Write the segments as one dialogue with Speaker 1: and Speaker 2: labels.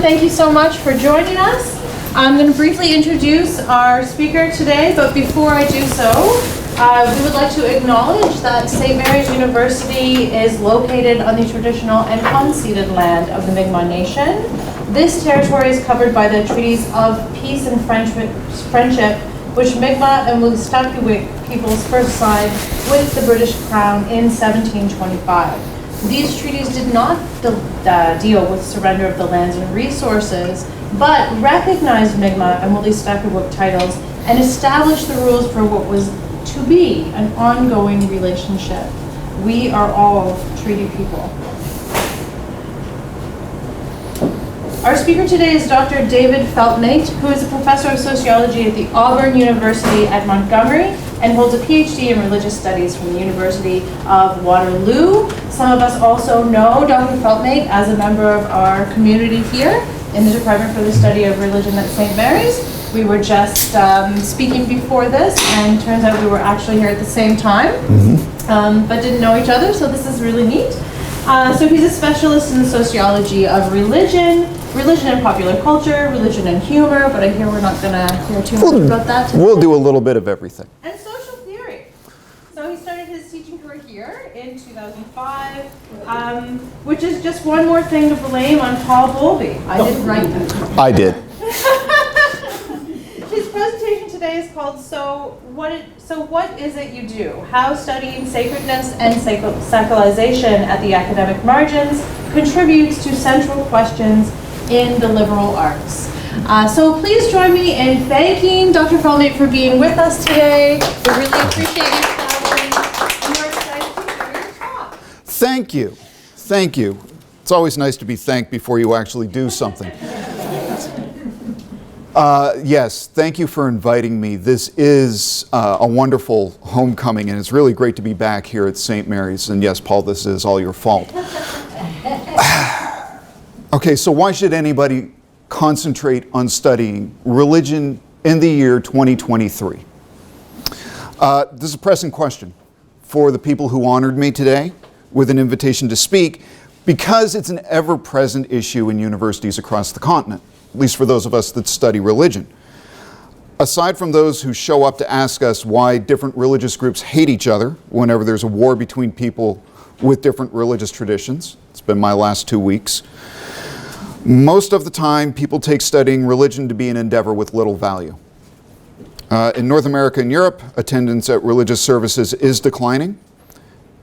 Speaker 1: Thank you so much for joining us. I'm going to briefly introduce our speaker today, but before I do so, we would like to acknowledge that St. Mary's University is located on the traditional and unceded land of the Mi'kmaq Nation. This territory is covered by the treaties of peace and friendship, which Mi'kmaq and Wolastoqiyik peoples first signed with the British Crown in 1725. These treaties did not deal with surrender of the lands and resources, but recognized Mi'kmaq and Wolastoqiyik titles and established the rules for what was to be an ongoing relationship. We are all treaty people. Our speaker today is Dr. David Feltmate, who is a professor of sociology at the Auburn University at Montgomery and holds a PhD in religious studies from the University of Waterloo. Some of us also know Dr. Feltmate as a member of our community here in the Department for the Study of Religion at St. Mary's. We were just speaking before this, and it turns out we were actually here at the same time, but didn't know each other, so this is really neat. So he's a specialist in the sociology of religion and popular culture, religion and humor, but I hear we're not going to hear too much about that today.
Speaker 2: We'll do a little bit of everything.
Speaker 1: And social theory. So he started his teaching career here in 2005, which is just one more thing to blame on Paul Bowlby. I didn't write that.
Speaker 2: I did.
Speaker 1: His presentation today is called So What Is It You Do? How Studying Sacredness and Sacralization at the Academic Margins Contributes to Central Questions in the Liberal Arts. So please join me in thanking Dr. Feltmate for being with us today. We really appreciate you traveling. We're excited to hear your talk.
Speaker 2: Thank you. Thank you. It's always nice to be thanked before you actually do something. Yes, thank you for inviting me. This is a wonderful homecoming, and it's really great to be back here at St. Mary's. And yes, Paul, this is all your fault. Okay, so why should anybody concentrate on studying religion in the year 2023? This is a pressing question for the people who honored me today with an invitation to speak, because it's an ever-present issue in universities across the continent, at least for those of us that study religion. Aside from those who show up to ask us why different religious groups hate each other whenever there's a war between people with different religious traditions, it's been my last 2 weeks, most of the time people take studying religion to be an endeavor with little value. In North America and Europe, attendance at religious services is declining,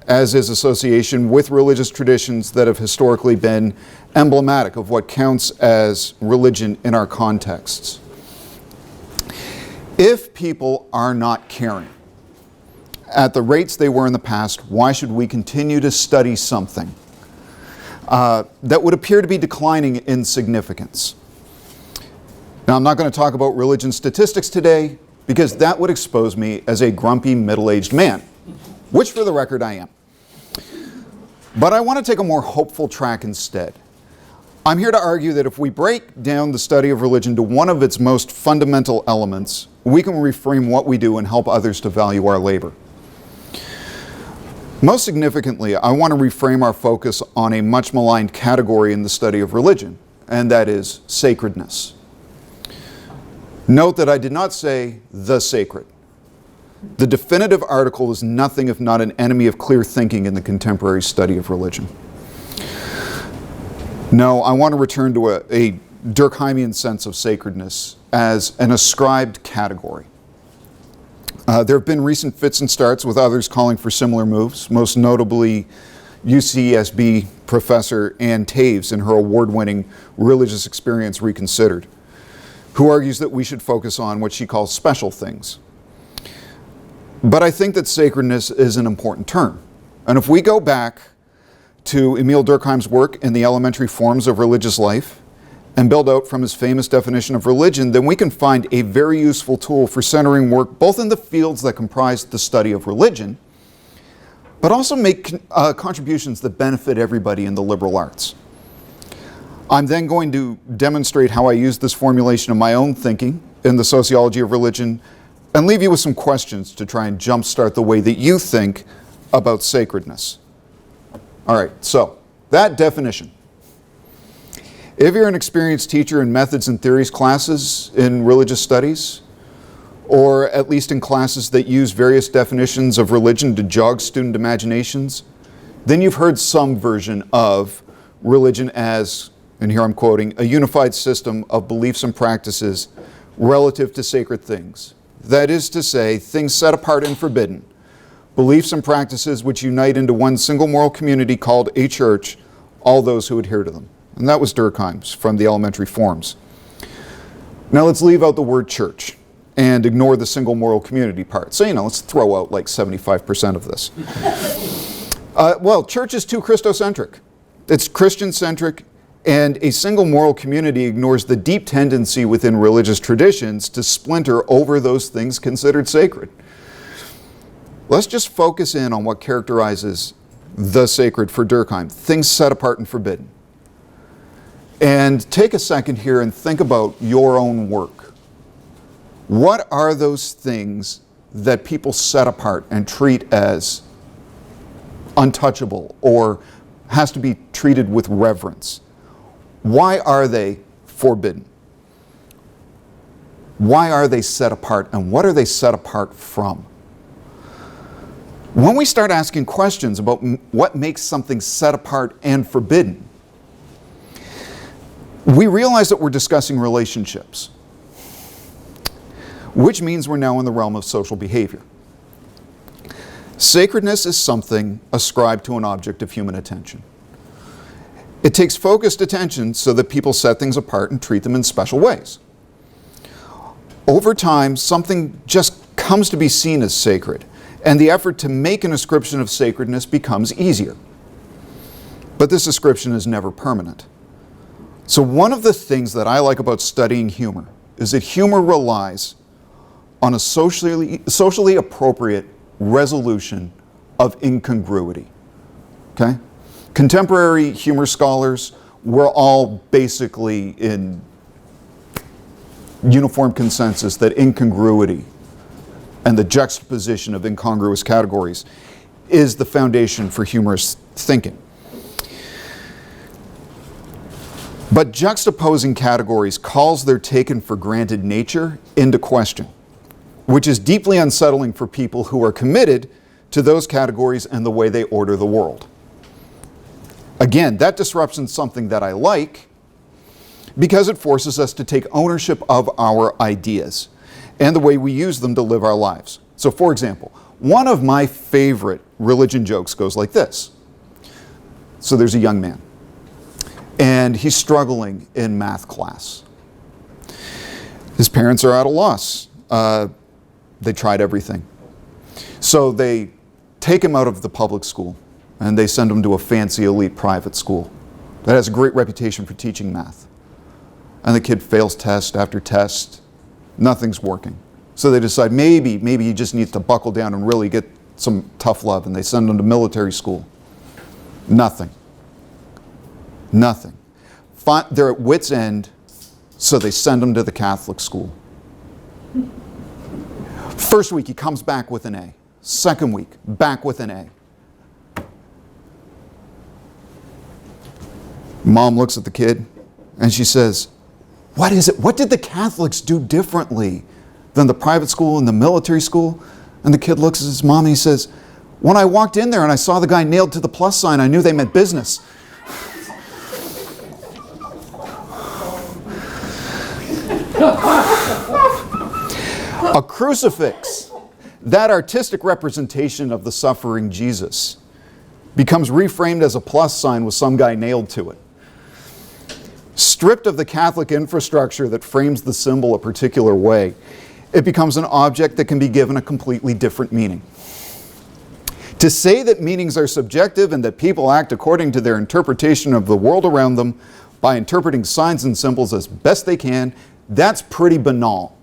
Speaker 2: as is association with religious traditions that have historically been emblematic of what counts as religion in our contexts. If people are not caring at the rates they were in the past, why should we continue to study something that would appear to be declining in significance? Now, I'm not going to talk about religion statistics today, because that would expose me as a grumpy middle-aged man, which for the record I am. But I want to take a more hopeful track instead. I'm here to argue that if we break down the study of religion to one of its most fundamental elements, we can reframe what we do and help others to value our labor. Most significantly, I want to reframe our focus on a much maligned category in the study of religion, and that is sacredness. Note that I did not say the sacred. The definitive article is nothing if not an enemy of clear thinking in the contemporary study of religion. No, I want to return to a Durkheimian sense of sacredness as an ascribed category. There have been recent fits and starts with others calling for similar moves, most notably UCSB professor Ann Taves in her award-winning Religious Experience Reconsidered, who argues that we should focus on what she calls special things. But I think that sacredness is an important term. And if we go back to Emil Durkheim's work in the elementary forms of religious life and build out from his famous definition of religion, then we can find a very useful tool for centering work both in the fields that comprise the study of religion, but also make contributions that benefit everybody in the liberal arts. I'm then going to demonstrate how I use this formulation in my own thinking in the sociology of religion, and leave you with some questions to try and jumpstart the way that you think about sacredness. All right, so that definition. If you're an experienced teacher in methods and theories classes in religious studies, or at least in classes that use various definitions of religion to jog student imaginations, then you've heard some version of religion as, and here I'm quoting, a unified system of beliefs and practices relative to sacred things. That is to say, things set apart and forbidden, beliefs and practices which unite into one single moral community called a church, all those who adhere to them. And that was Durkheim's from the elementary forms. Now let's leave out the word church and ignore the single moral community part. So, let's throw out like 75% of this. Well, church is too Christocentric. It's Christian-centric, and a single moral community ignores the deep tendency within religious traditions to splinter over those things considered sacred. Let's just focus in on what characterizes the sacred for Durkheim, things set apart and forbidden. And take a second here and think about your own work. What are those things that people set apart and treat as untouchable or has to be treated with reverence? Why are they forbidden? Why are they set apart, and what are they set apart from? When we start asking questions about what makes something set apart and forbidden, we realize that we're discussing relationships, which means we're now in the realm of social behavior. Sacredness is something ascribed to an object of human attention. It takes focused attention so that people set things apart and treat them in special ways. Over time, something just comes to be seen as sacred, and the effort to make an ascription of sacredness becomes easier. But this ascription is never permanent. So one of the things that I like about studying humor is that humor relies on a socially appropriate resolution of incongruity. Okay? Contemporary humor scholars were all basically in uniform consensus that incongruity and the juxtaposition of incongruous categories is the foundation for humorous thinking. But juxtaposing categories calls their taken for granted nature into question, which is deeply unsettling for people who are committed to those categories and the way they order the world. Again, that disruption is something that I like because it forces us to take ownership of our ideas and the way we use them to live our lives. So for example, one of my favorite religion jokes goes like this. So there's a young man, and he's struggling in math class. His parents are at a loss. They tried everything. So they take him out of the public school and they send him to a fancy elite private school that has a great reputation for teaching math. And the kid fails test after test. Nothing's working. So they decide maybe he just needs to buckle down and really get some tough love, and they send him to military school. Nothing. Nothing. They're at wit's end, so they send him to the Catholic school. First week, he comes back with an A. Second week, back with an A. Mom looks at the kid and she says, "What is it? What did the Catholics do differently than the private school and the military school?" And the kid looks at his mom and he says, "When I walked in there and I saw the guy nailed to the plus sign, I knew they meant business." A crucifix, that artistic representation of the suffering Jesus, becomes reframed as a plus sign with some guy nailed to it. Stripped of the Catholic infrastructure that frames the symbol a particular way, it becomes an object that can be given a completely different meaning. To say that meanings are subjective and that people act according to their interpretation of the world around them by interpreting signs and symbols as best they can, that's pretty banal.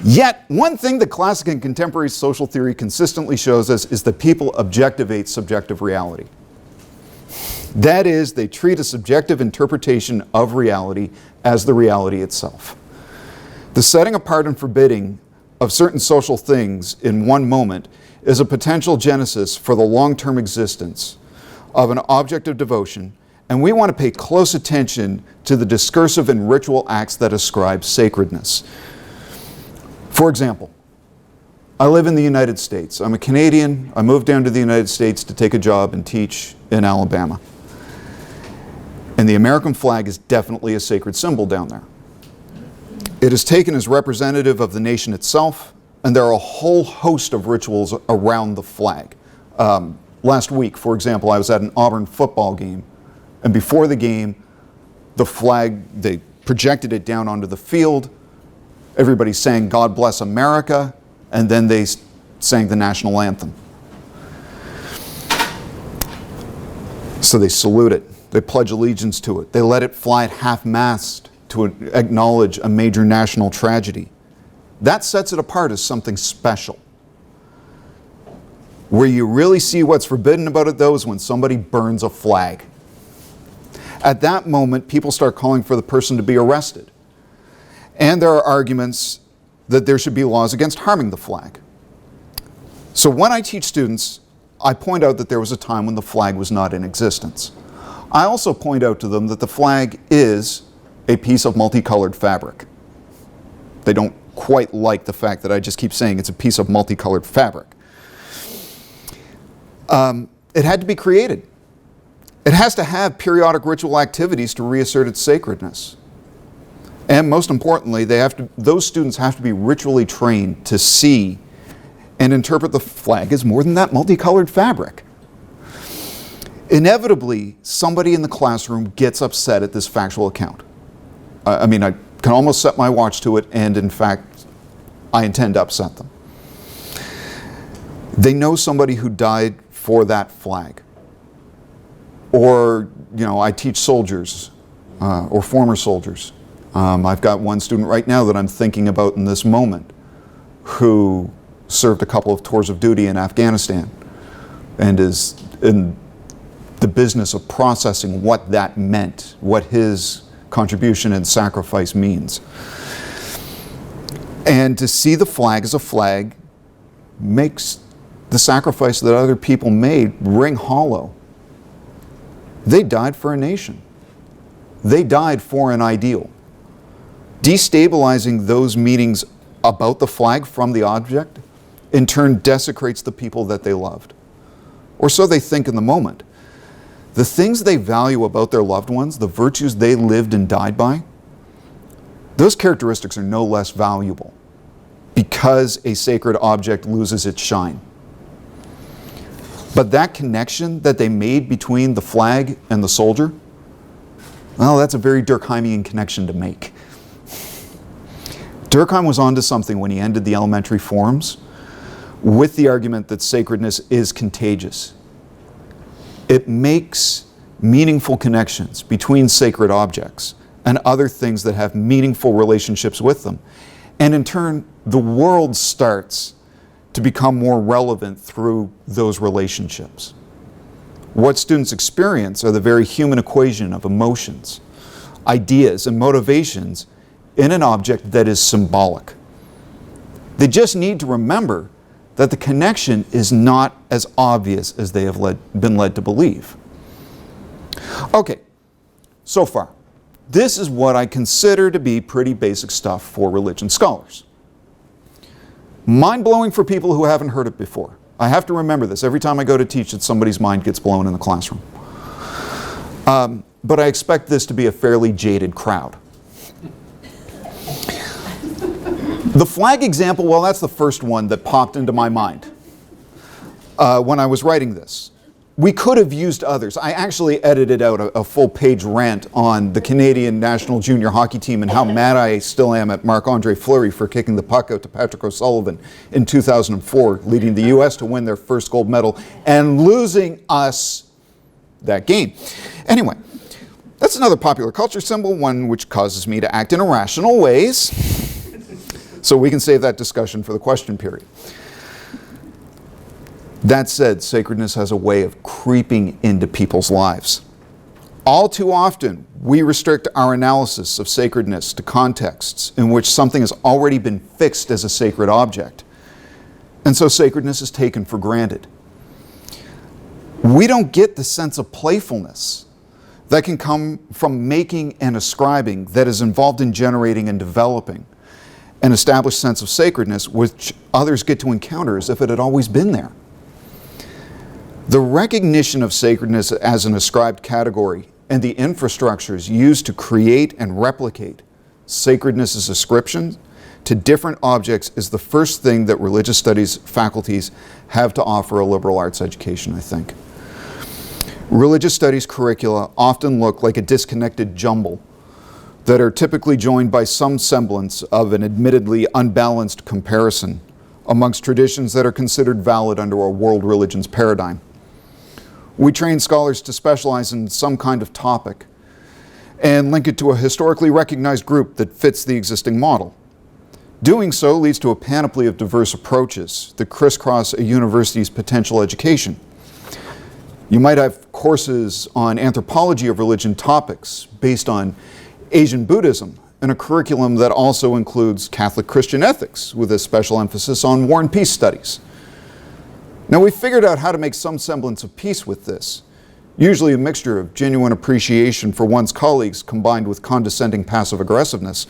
Speaker 2: Yet, one thing that classic and contemporary social theory consistently shows us is that people objectivate subjective reality. That is, they treat a subjective interpretation of reality as the reality itself. The setting apart and forbidding of certain social things in one moment is a potential genesis for the long-term existence of an object of devotion And we want to pay close attention to the discursive and ritual acts that ascribe sacredness. For example, I live in the United States. I'm a Canadian. I moved down to the United States to take a job and teach in Alabama. And the American flag is definitely a sacred symbol down there. It is taken as representative of the nation itself, and there are a whole host of rituals around the flag. Last week, for example, I was at an Auburn football game, and before the game, the flag, they projected it down onto the field. Everybody sang "God Bless America," and then they sang the national anthem. So they salute it. They pledge allegiance to it. They let it fly at half-mast to acknowledge a major national tragedy. That sets it apart as something special. Where you really see what's forbidden about it, though, is when somebody burns a flag. At that moment, people start calling for the person to be arrested. And there are arguments that there should be laws against harming the flag. So when I teach students, I point out that there was a time when the flag was not in existence. I also point out to them that the flag is a piece of multicolored fabric. They don't quite like the fact that I just keep saying it's a piece of multicolored fabric. It had to be created. It has to have periodic ritual activities to reassert its sacredness. And most importantly, those students have to be ritually trained to see and interpret the flag as more than that multicolored fabric. Inevitably, somebody in the classroom gets upset at this factual account. I mean, I can almost set my watch to it, and in fact, I intend to upset them. They know somebody who died for that flag. Or, I teach soldiers, or former soldiers. I've got one student right now that I'm thinking about in this moment who served a couple of tours of duty in Afghanistan and is in the business of processing what that meant, what his contribution and sacrifice means. And to see the flag as a flag makes the sacrifice that other people made ring hollow. They died for a nation. They died for an ideal. Destabilizing those meanings about the flag from the object in turn desecrates the people that they loved. Or so they think in the moment. The things they value about their loved ones, the virtues they lived and died by, those characteristics are no less valuable because a sacred object loses its shine. But that connection that they made between the flag and the soldier, well, that's a very Durkheimian connection to make. Durkheim was onto something when he ended the elementary forms with the argument that sacredness is contagious. It makes meaningful connections between sacred objects and other things that have meaningful relationships with them. And in turn, the world starts to become more relevant through those relationships. What students experience are the very human equation of emotions, ideas, and motivations in an object that is symbolic. They just need to remember that the connection is not as obvious as they have been led to believe. Okay, so far, this is what I consider to be pretty basic stuff for religion scholars. Mind-blowing for people who haven't heard it before. I have to remember this every time I go to teach that somebody's mind gets blown in the classroom. But I expect this to be a fairly jaded crowd. The flag example, well, that's the first one that popped into my mind when I was writing this. We could have used others. I actually edited out a full-page rant on the Canadian national junior hockey team and how mad I still am at Marc-Andre Fleury for kicking the puck out to Patrick O'Sullivan in 2004, leading the U.S. to win their first gold medal and losing us that game. Anyway, that's another popular culture symbol, one which causes me to act in irrational ways. So we can save that discussion for the question period. That said, sacredness has a way of creeping into people's lives. All too often, we restrict our analysis of sacredness to contexts in which something has already been fixed as a sacred object. And so sacredness is taken for granted. We don't get the sense of playfulness that can come from making and ascribing that is involved in generating and developing an established sense of sacredness which others get to encounter as if it had always been there. The recognition of sacredness as an ascribed category and the infrastructures used to create and replicate sacredness as ascriptions to different objects is the first thing that religious studies faculties have to offer a liberal arts education, I think. Religious studies curricula often look like a disconnected jumble that are typically joined by some semblance of an admittedly unbalanced comparison amongst traditions that are considered valid under a world religions paradigm. We train scholars to specialize in some kind of topic and link it to a historically recognized group that fits the existing model. Doing so leads to a panoply of diverse approaches that crisscross a university's potential education. You might have courses on anthropology of religion topics based on Asian Buddhism, and a curriculum that also includes Catholic Christian ethics with a special emphasis on war and peace studies. Now, we've figured out how to make some semblance of peace with this, usually a mixture of genuine appreciation for one's colleagues combined with condescending passive aggressiveness.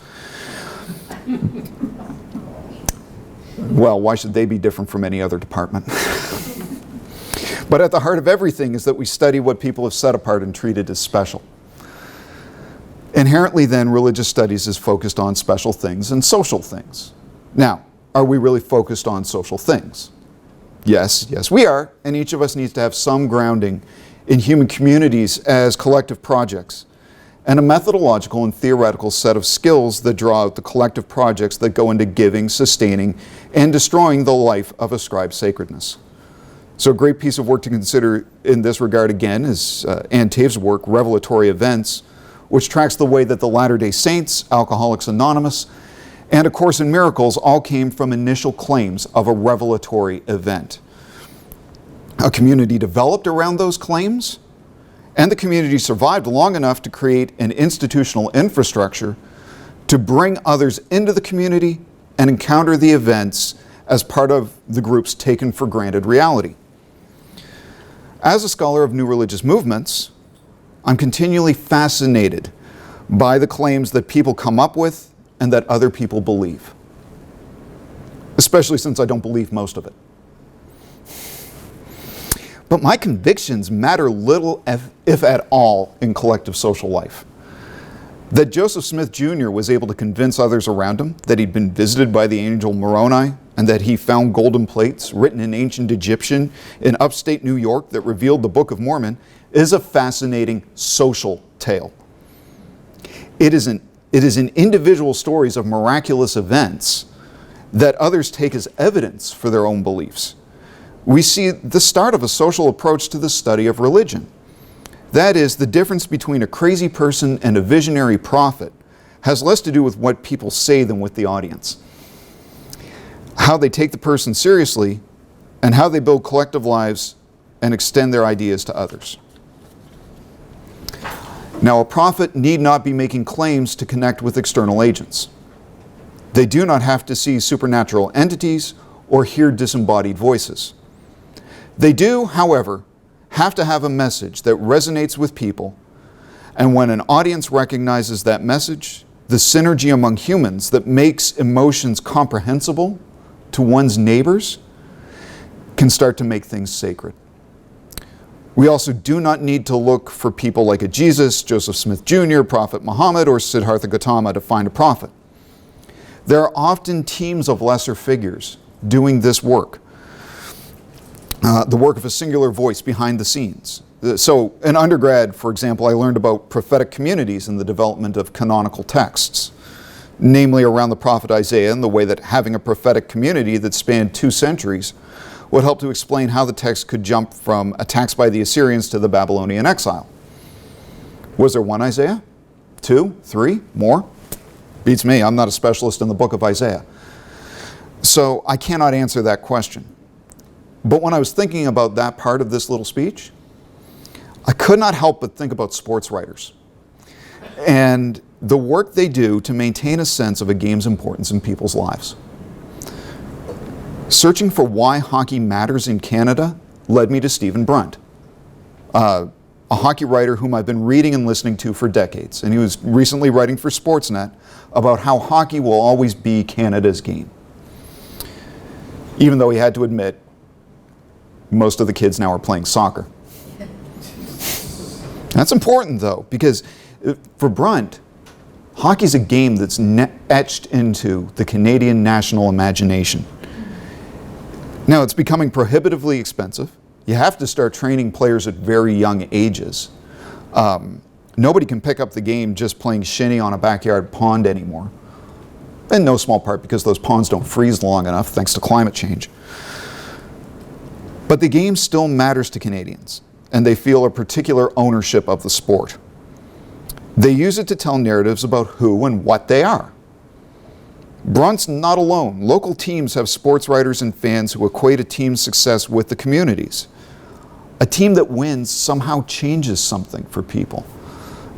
Speaker 2: Well, why should they be different from any other department? But at the heart of everything is that we study what people have set apart and treated as special. Inherently then, religious studies is focused on special things and social things. Now, are we really focused on social things? Yes, we are, and each of us needs to have some grounding in human communities as collective projects, and a methodological and theoretical set of skills that draw out the collective projects that go into giving, sustaining, and destroying the life of ascribed sacredness. So a great piece of work to consider in this regard again is Ann Tave's work, Revelatory Events, which tracks the way that the Latter-day Saints, Alcoholics Anonymous, and A Course in Miracles all came from initial claims of a revelatory event. A community developed around those claims, and the community survived long enough to create an institutional infrastructure to bring others into the community and encounter the events as part of the group's taken for granted reality. As a scholar of new religious movements, I'm continually fascinated by the claims that people come up with and that other people believe, especially since I don't believe most of it. But my convictions matter little, if at all, in collective social life. That Joseph Smith Jr. was able to convince others around him that he'd been visited by the angel Moroni and that he found golden plates written in ancient Egyptian in upstate New York that revealed the Book of Mormon is a fascinating social tale. It is in individual stories of miraculous events that others take as evidence for their own beliefs. We see the start of a social approach to the study of religion. That is, the difference between a crazy person and a visionary prophet has less to do with what people say than with the audience. How they take the person seriously and how they build collective lives and extend their ideas to others. Now, a prophet need not be making claims to connect with external agents. They do not have to see supernatural entities or hear disembodied voices. They do, however, have to have a message that resonates with people, and when an audience recognizes that message, the synergy among humans that makes emotions comprehensible to one's neighbors can start to make things sacred. We also do not need to look for people like a Jesus, Joseph Smith Jr., Prophet Muhammad, or Siddhartha Gautama to find a prophet. There are often teams of lesser figures doing this work. The work of a singular voice behind the scenes. So in undergrad, for example, I learned about prophetic communities in the development of canonical texts, namely around the prophet Isaiah, and the way that having a prophetic community that spanned 2 centuries would help to explain how the text could jump from attacks by the Assyrians to the Babylonian exile. Was there 1 Isaiah? 2? 3? More? Beats me. I'm not a specialist in the book of Isaiah. So I cannot answer that question. But when I was thinking about that part of this little speech, I could not help but think about sports writers and the work they do to maintain a sense of a game's importance in people's lives. Searching for why hockey matters in Canada led me to Stephen Brunt. a hockey writer whom I've been reading and listening to for decades, and he was recently writing for Sportsnet about how hockey will always be Canada's game. Even though he had to admit most of the kids now are playing soccer. That's important though, because for Brunt, hockey's a game that's etched into the Canadian national imagination. Now, it's becoming prohibitively expensive. You have to start training players at very young ages. Nobody can pick up the game just playing shinny on a backyard pond anymore. In no small part because those ponds don't freeze long enough thanks to climate change. But the game still matters to Canadians, and they feel a particular ownership of the sport. They use it to tell narratives about who and what they are. Brunt's not alone. Local teams have sports writers and fans who equate a team's success with the community's. A team that wins somehow changes something for people.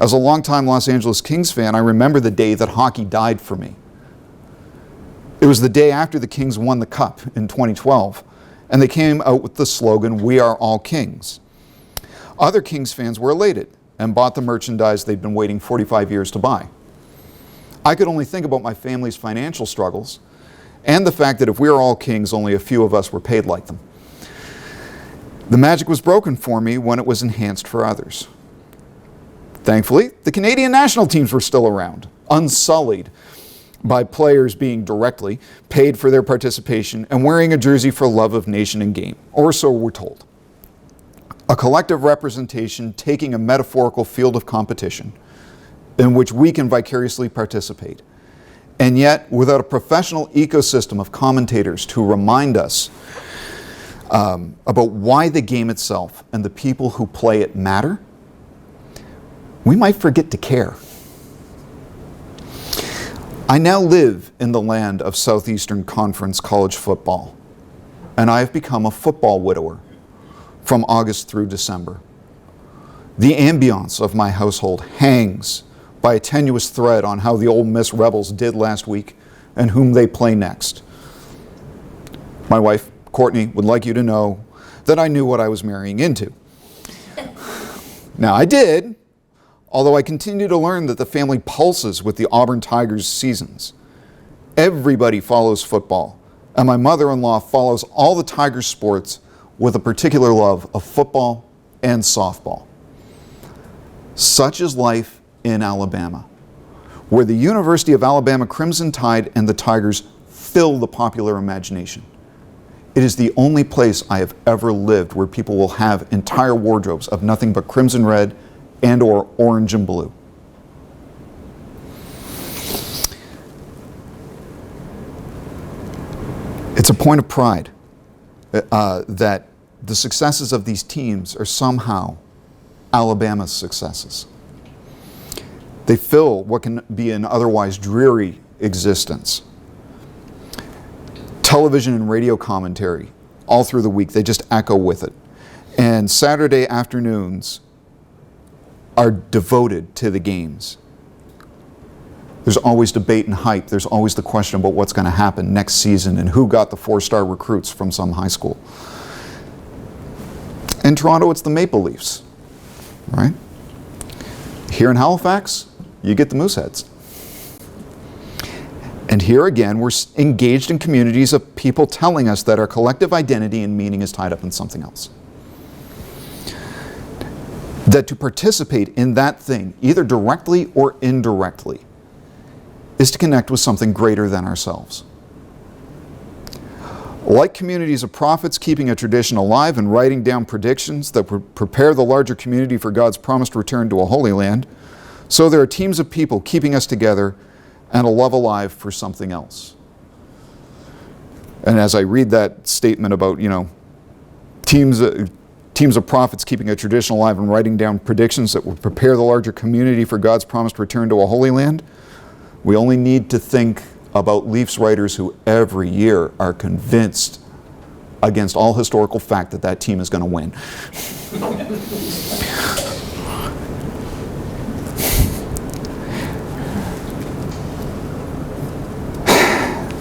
Speaker 2: As a longtime Los Angeles Kings fan, I remember the day that hockey died for me. It was the day after the Kings won the Cup in 2012, and they came out with the slogan, "We are all Kings." Other Kings fans were elated and bought the merchandise they'd been waiting 45 years to buy. I could only think about my family's financial struggles and the fact that if we are all Kings, only a few of us were paid like them. The magic was broken for me when it was enhanced for others. Thankfully, the Canadian national teams were still around, unsullied by players being directly paid for their participation and wearing a jersey for love of nation and game, or so we're told. A collective representation taking a metaphorical field of competition in which we can vicariously participate, and yet without a professional ecosystem of commentators to remind us about why the game itself and the people who play it matter, we might forget to care. I now live in the land of Southeastern Conference college football, and I have become a football widower from August through December. The ambiance of my household hangs by a tenuous thread on how the Ole Miss Rebels did last week and whom they play next. My wife, Courtney, would like you to know that I knew what I was marrying into. Now, I did, although I continue to learn that the family pulses with the Auburn Tigers seasons. Everybody follows football, and my mother-in-law follows all the Tigers sports with a particular love of football and softball. Such is life in Alabama, where the University of Alabama Crimson Tide and the Tigers fill the popular imagination. It is the only place I have ever lived where people will have entire wardrobes of nothing but crimson red and or orange and blue. It's a point of pride that the successes of these teams are somehow Alabama's successes. They fill what can be an otherwise dreary existence. Television and radio commentary all through the week, they just echo with it. And Saturday afternoons are devoted to the games. There's always debate and hype. There's always the question about what's going to happen next season and who got the 4-star recruits from some high school. In Toronto, it's the Maple Leafs, right? Here in Halifax, you get the Mooseheads. And here again, we're engaged in communities of people telling us that our collective identity and meaning is tied up in something else. That to participate in that thing, either directly or indirectly, is to connect with something greater than ourselves. Like communities of prophets keeping a tradition alive and writing down predictions that would prepare the larger community for God's promised return to a holy land, so there are teams of people keeping us together and a love alive for something else. And as I read that statement about, teams of prophets keeping a tradition alive and writing down predictions that will prepare the larger community for God's promised return to a holy land, we only need to think about Leafs writers who every year are convinced against all historical fact that that team is going to win.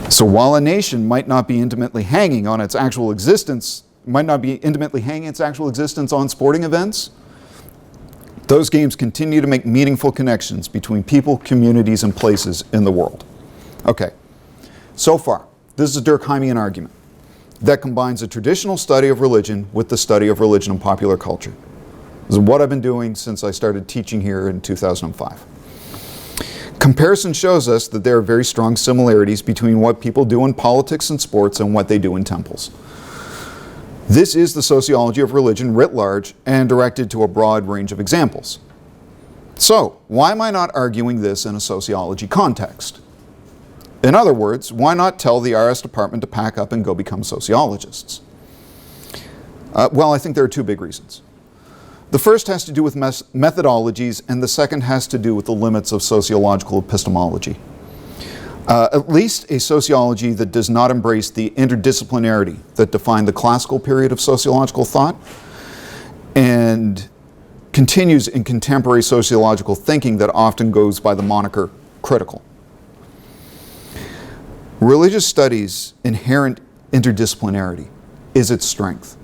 Speaker 2: So while a nation might not be intimately hanging its actual existence on sporting events, Those games continue to make meaningful connections between people, communities, and places in the world. Okay, so far, this is a Durkheimian argument that combines a traditional study of religion with the study of religion and popular culture. This is what I've been doing since I started teaching here in 2005. Comparison shows us that there are very strong similarities between what people do in politics and sports and what they do in temples. This is the sociology of religion writ large and directed to a broad range of examples. So, why am I not arguing this in a sociology context? In other words, why not tell the RS department to pack up and go become sociologists? Well, I think there are two big reasons. The first has to do with methodologies, and the second has to do with the limits of sociological epistemology. At least a sociology that does not embrace the interdisciplinarity that defined the classical period of sociological thought and continues in contemporary sociological thinking that often goes by the moniker critical. Religious studies' inherent interdisciplinarity is its strength.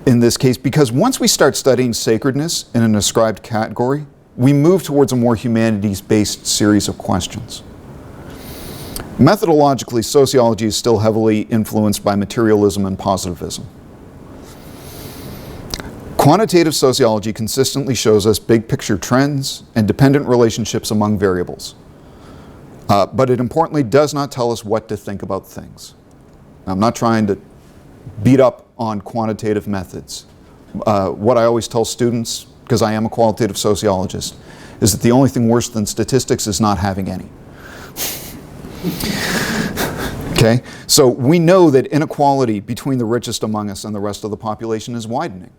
Speaker 2: In this case, because once we start studying sacredness in an ascribed category, we move towards a more humanities-based series of questions. Methodologically, sociology is still heavily influenced by materialism and positivism. Quantitative sociology consistently shows us big picture trends and dependent relationships among variables. But it importantly does not tell us what to think about things. I'm not trying to beat up on quantitative methods. What I always tell students, because I am a qualitative sociologist, is that the only thing worse than statistics is not having any. Okay? So we know that inequality between the richest among us and the rest of the population is widening.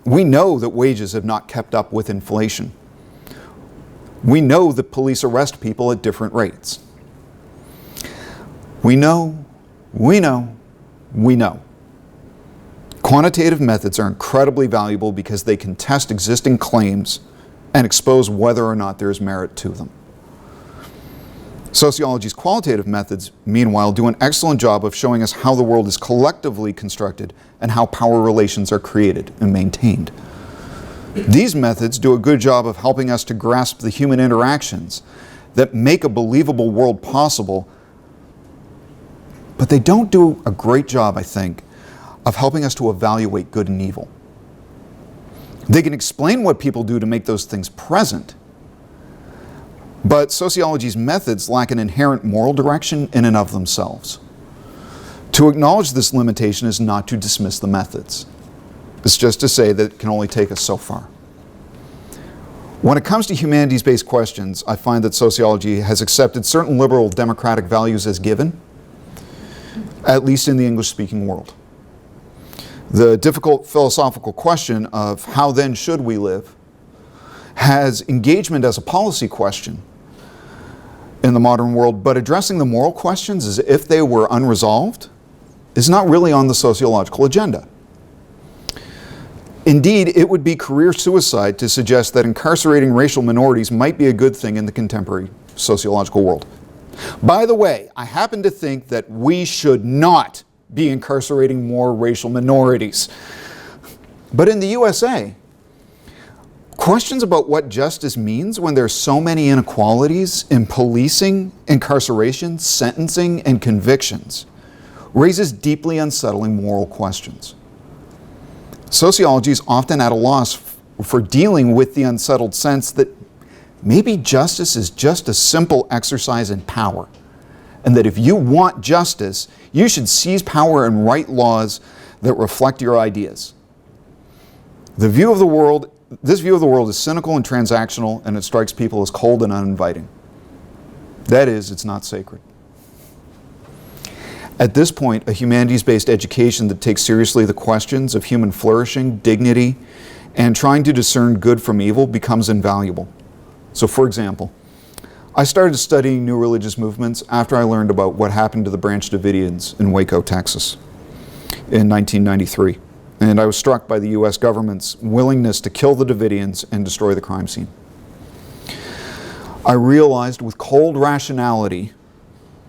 Speaker 2: We know that wages have not kept up with inflation. We know that police arrest people at different rates. We know. Quantitative methods are incredibly valuable because they can test existing claims and expose whether or not there is merit to them. Sociology's qualitative methods, meanwhile, do an excellent job of showing us how the world is collectively constructed and how power relations are created and maintained. These methods do a good job of helping us to grasp the human interactions that make a believable world possible, but they don't do a great job, I think, of helping us to evaluate good and evil. They can explain what people do to make those things present, but sociology's methods lack an inherent moral direction in and of themselves. To acknowledge this limitation is not to dismiss the methods. It's just to say that it can only take us so far. When it comes to humanities-based questions, I find that sociology has accepted certain liberal democratic values as given, at least in the English-speaking world. The difficult philosophical question of how then should we live has engagement as a policy question in the modern world, but addressing the moral questions as if they were unresolved is not really on the sociological agenda. Indeed, it would be career suicide to suggest that incarcerating racial minorities might be a good thing in the contemporary sociological world. By the way, I happen to think that we should not be incarcerating more racial minorities. But in the USA, questions about what justice means when there are so many inequalities in policing, incarceration, sentencing, and convictions raises deeply unsettling moral questions. Sociology is often at a loss for dealing with the unsettled sense that maybe justice is just a simple exercise in power, and that if you want justice, you should seize power and write laws that reflect your ideas. This view of the world is cynical and transactional, and it strikes people as cold and uninviting. That is, it's not sacred. At this point, a humanities-based education that takes seriously the questions of human flourishing, dignity, and trying to discern good from evil becomes invaluable. So, for example, I started studying new religious movements after I learned about what happened to the Branch Davidians in Waco, Texas in 1993. And I was struck by the U.S. government's willingness to kill the Davidians and destroy the crime scene. I realized with cold rationality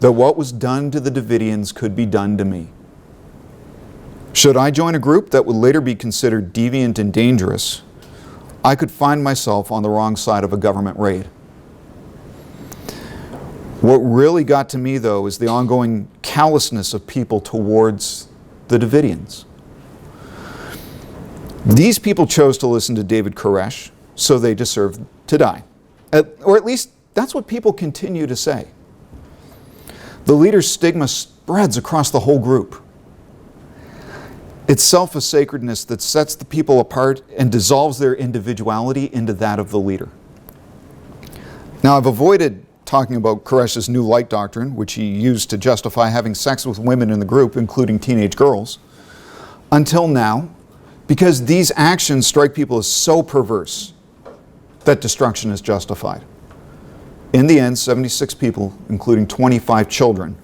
Speaker 2: that what was done to the Davidians could be done to me. Should I join a group that would later be considered deviant and dangerous, I could find myself on the wrong side of a government raid. What really got to me, though, is the ongoing callousness of people towards the Davidians. These people chose to listen to David Koresh, so they deserved to die. Or at least that's what people continue to say. The leader's stigma spreads across the whole group. Itself a sacredness that sets the people apart and dissolves their individuality into that of the leader. Now, I've avoided talking about Koresh's New Light doctrine, which he used to justify having sex with women in the group, including teenage girls, until now, because these actions strike people as so perverse that destruction is justified. In the end, 76 people, including 25 children,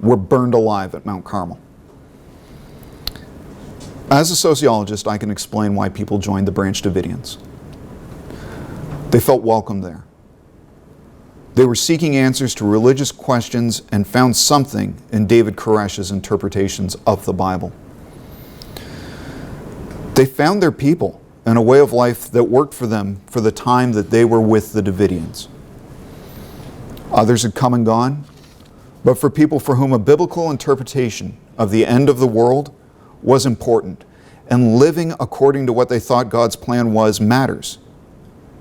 Speaker 2: were burned alive at Mount Carmel. As a sociologist, I can explain why people joined the Branch Davidians. They felt welcome there. They were seeking answers to religious questions and found something in David Koresh's interpretations of the Bible. They found their people and a way of life that worked for them for the time that they were with the Davidians. Others had come and gone, but for people for whom a biblical interpretation of the end of the world was important, and living according to what they thought God's plan was matters,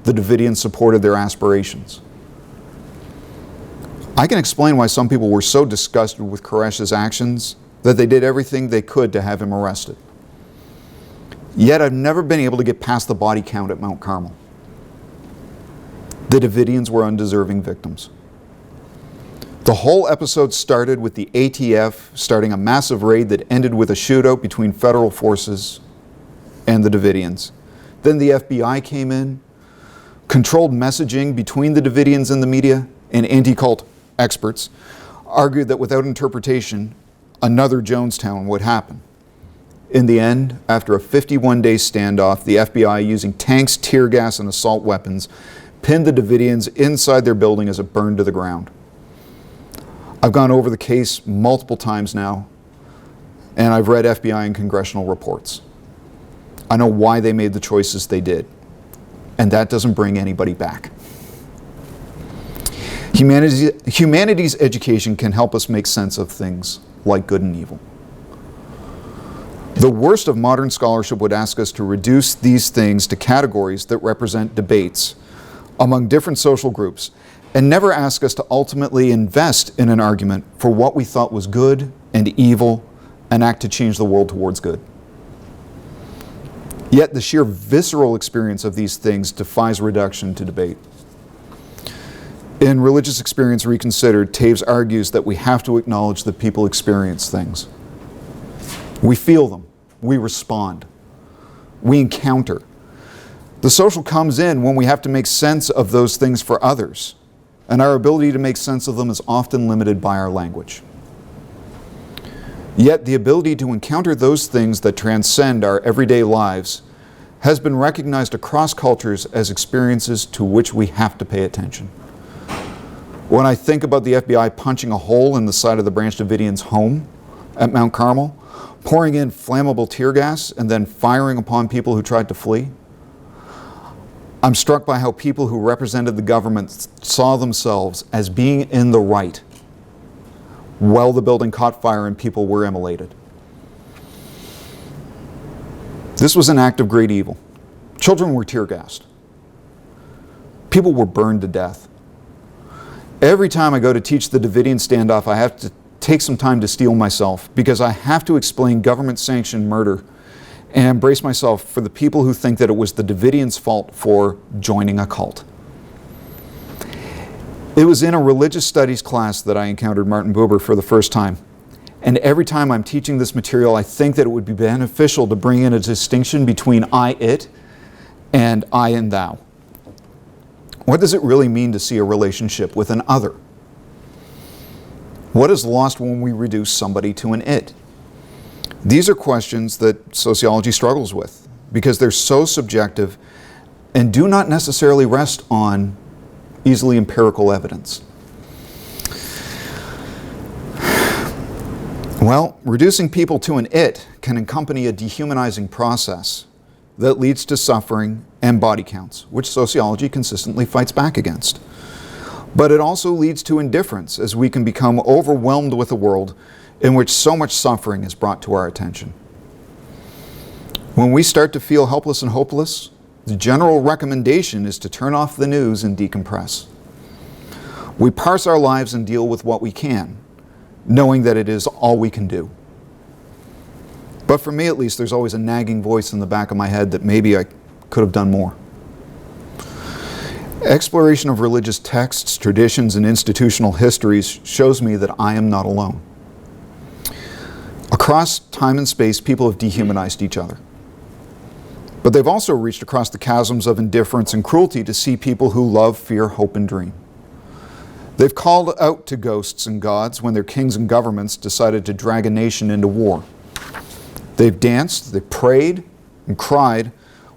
Speaker 2: the Davidians supported their aspirations. I can explain why some people were so disgusted with Koresh's actions that they did everything they could to have him arrested. Yet I've never been able to get past the body count at Mount Carmel. The Davidians were undeserving victims. The whole episode started with the ATF starting a massive raid that ended with a shootout between federal forces and the Davidians. Then the FBI came in, controlled messaging between the Davidians and the media, and anti-cult experts argued that without interpretation, another Jonestown would happen. In the end, after a 51-day standoff, the FBI, using tanks, tear gas, and assault weapons, pinned the Davidians inside their building as it burned to the ground. I've gone over the case multiple times now, and I've read FBI and congressional reports. I know why they made the choices they did, and that doesn't bring anybody back. Humanity's education can help us make sense of things like good and evil. The worst of modern scholarship would ask us to reduce these things to categories that represent debates among different social groups, and never ask us to ultimately invest in an argument for what we thought was good and evil and act to change the world towards good. Yet the sheer visceral experience of these things defies reduction to debate. In Religious Experience Reconsidered, Taves argues that we have to acknowledge that people experience things. We feel them, we respond, we encounter. The social comes in when we have to make sense of those things for others, and our ability to make sense of them is often limited by our language. Yet the ability to encounter those things that transcend our everyday lives has been recognized across cultures as experiences to which we have to pay attention. When I think about the FBI punching a hole in the side of the Branch Davidians' home at Mount Carmel, pouring in flammable tear gas, and then firing upon people who tried to flee, I'm struck by how people who represented the government saw themselves as being in the right while the building caught fire and people were immolated. This was an act of great evil. Children were tear gassed. People were burned to death. Every time I go to teach the Davidian standoff, I have to take some time to steel myself because I have to explain government-sanctioned murder and brace myself for the people who think that it was the Davidians' fault for joining a cult. It was in a religious studies class that I encountered Martin Buber for the first time. And every time I'm teaching this material, I think that it would be beneficial to bring in a distinction between I, it, and I and thou. What does it really mean to see a relationship with an other? What is lost when we reduce somebody to an it? These are questions that sociology struggles with because they're so subjective and do not necessarily rest on easily empirical evidence. Well, reducing people to an it can accompany a dehumanizing process that leads to suffering and body counts, which sociology consistently fights back against. But it also leads to indifference, as we can become overwhelmed with a world in which so much suffering is brought to our attention. When we start to feel helpless and hopeless, the general recommendation is to turn off the news and decompress. We parse our lives and deal with what we can, knowing that it is all we can do. But for me at least, there's always a nagging voice in the back of my head that maybe I could have done more. Exploration of religious texts, traditions, and institutional histories shows me that I am not alone. Across time and space, people have dehumanized each other. But they've also reached across the chasms of indifference and cruelty to see people who love, fear, hope, and dream. They've called out to ghosts and gods when their kings and governments decided to drag a nation into war. They've danced, they prayed, and cried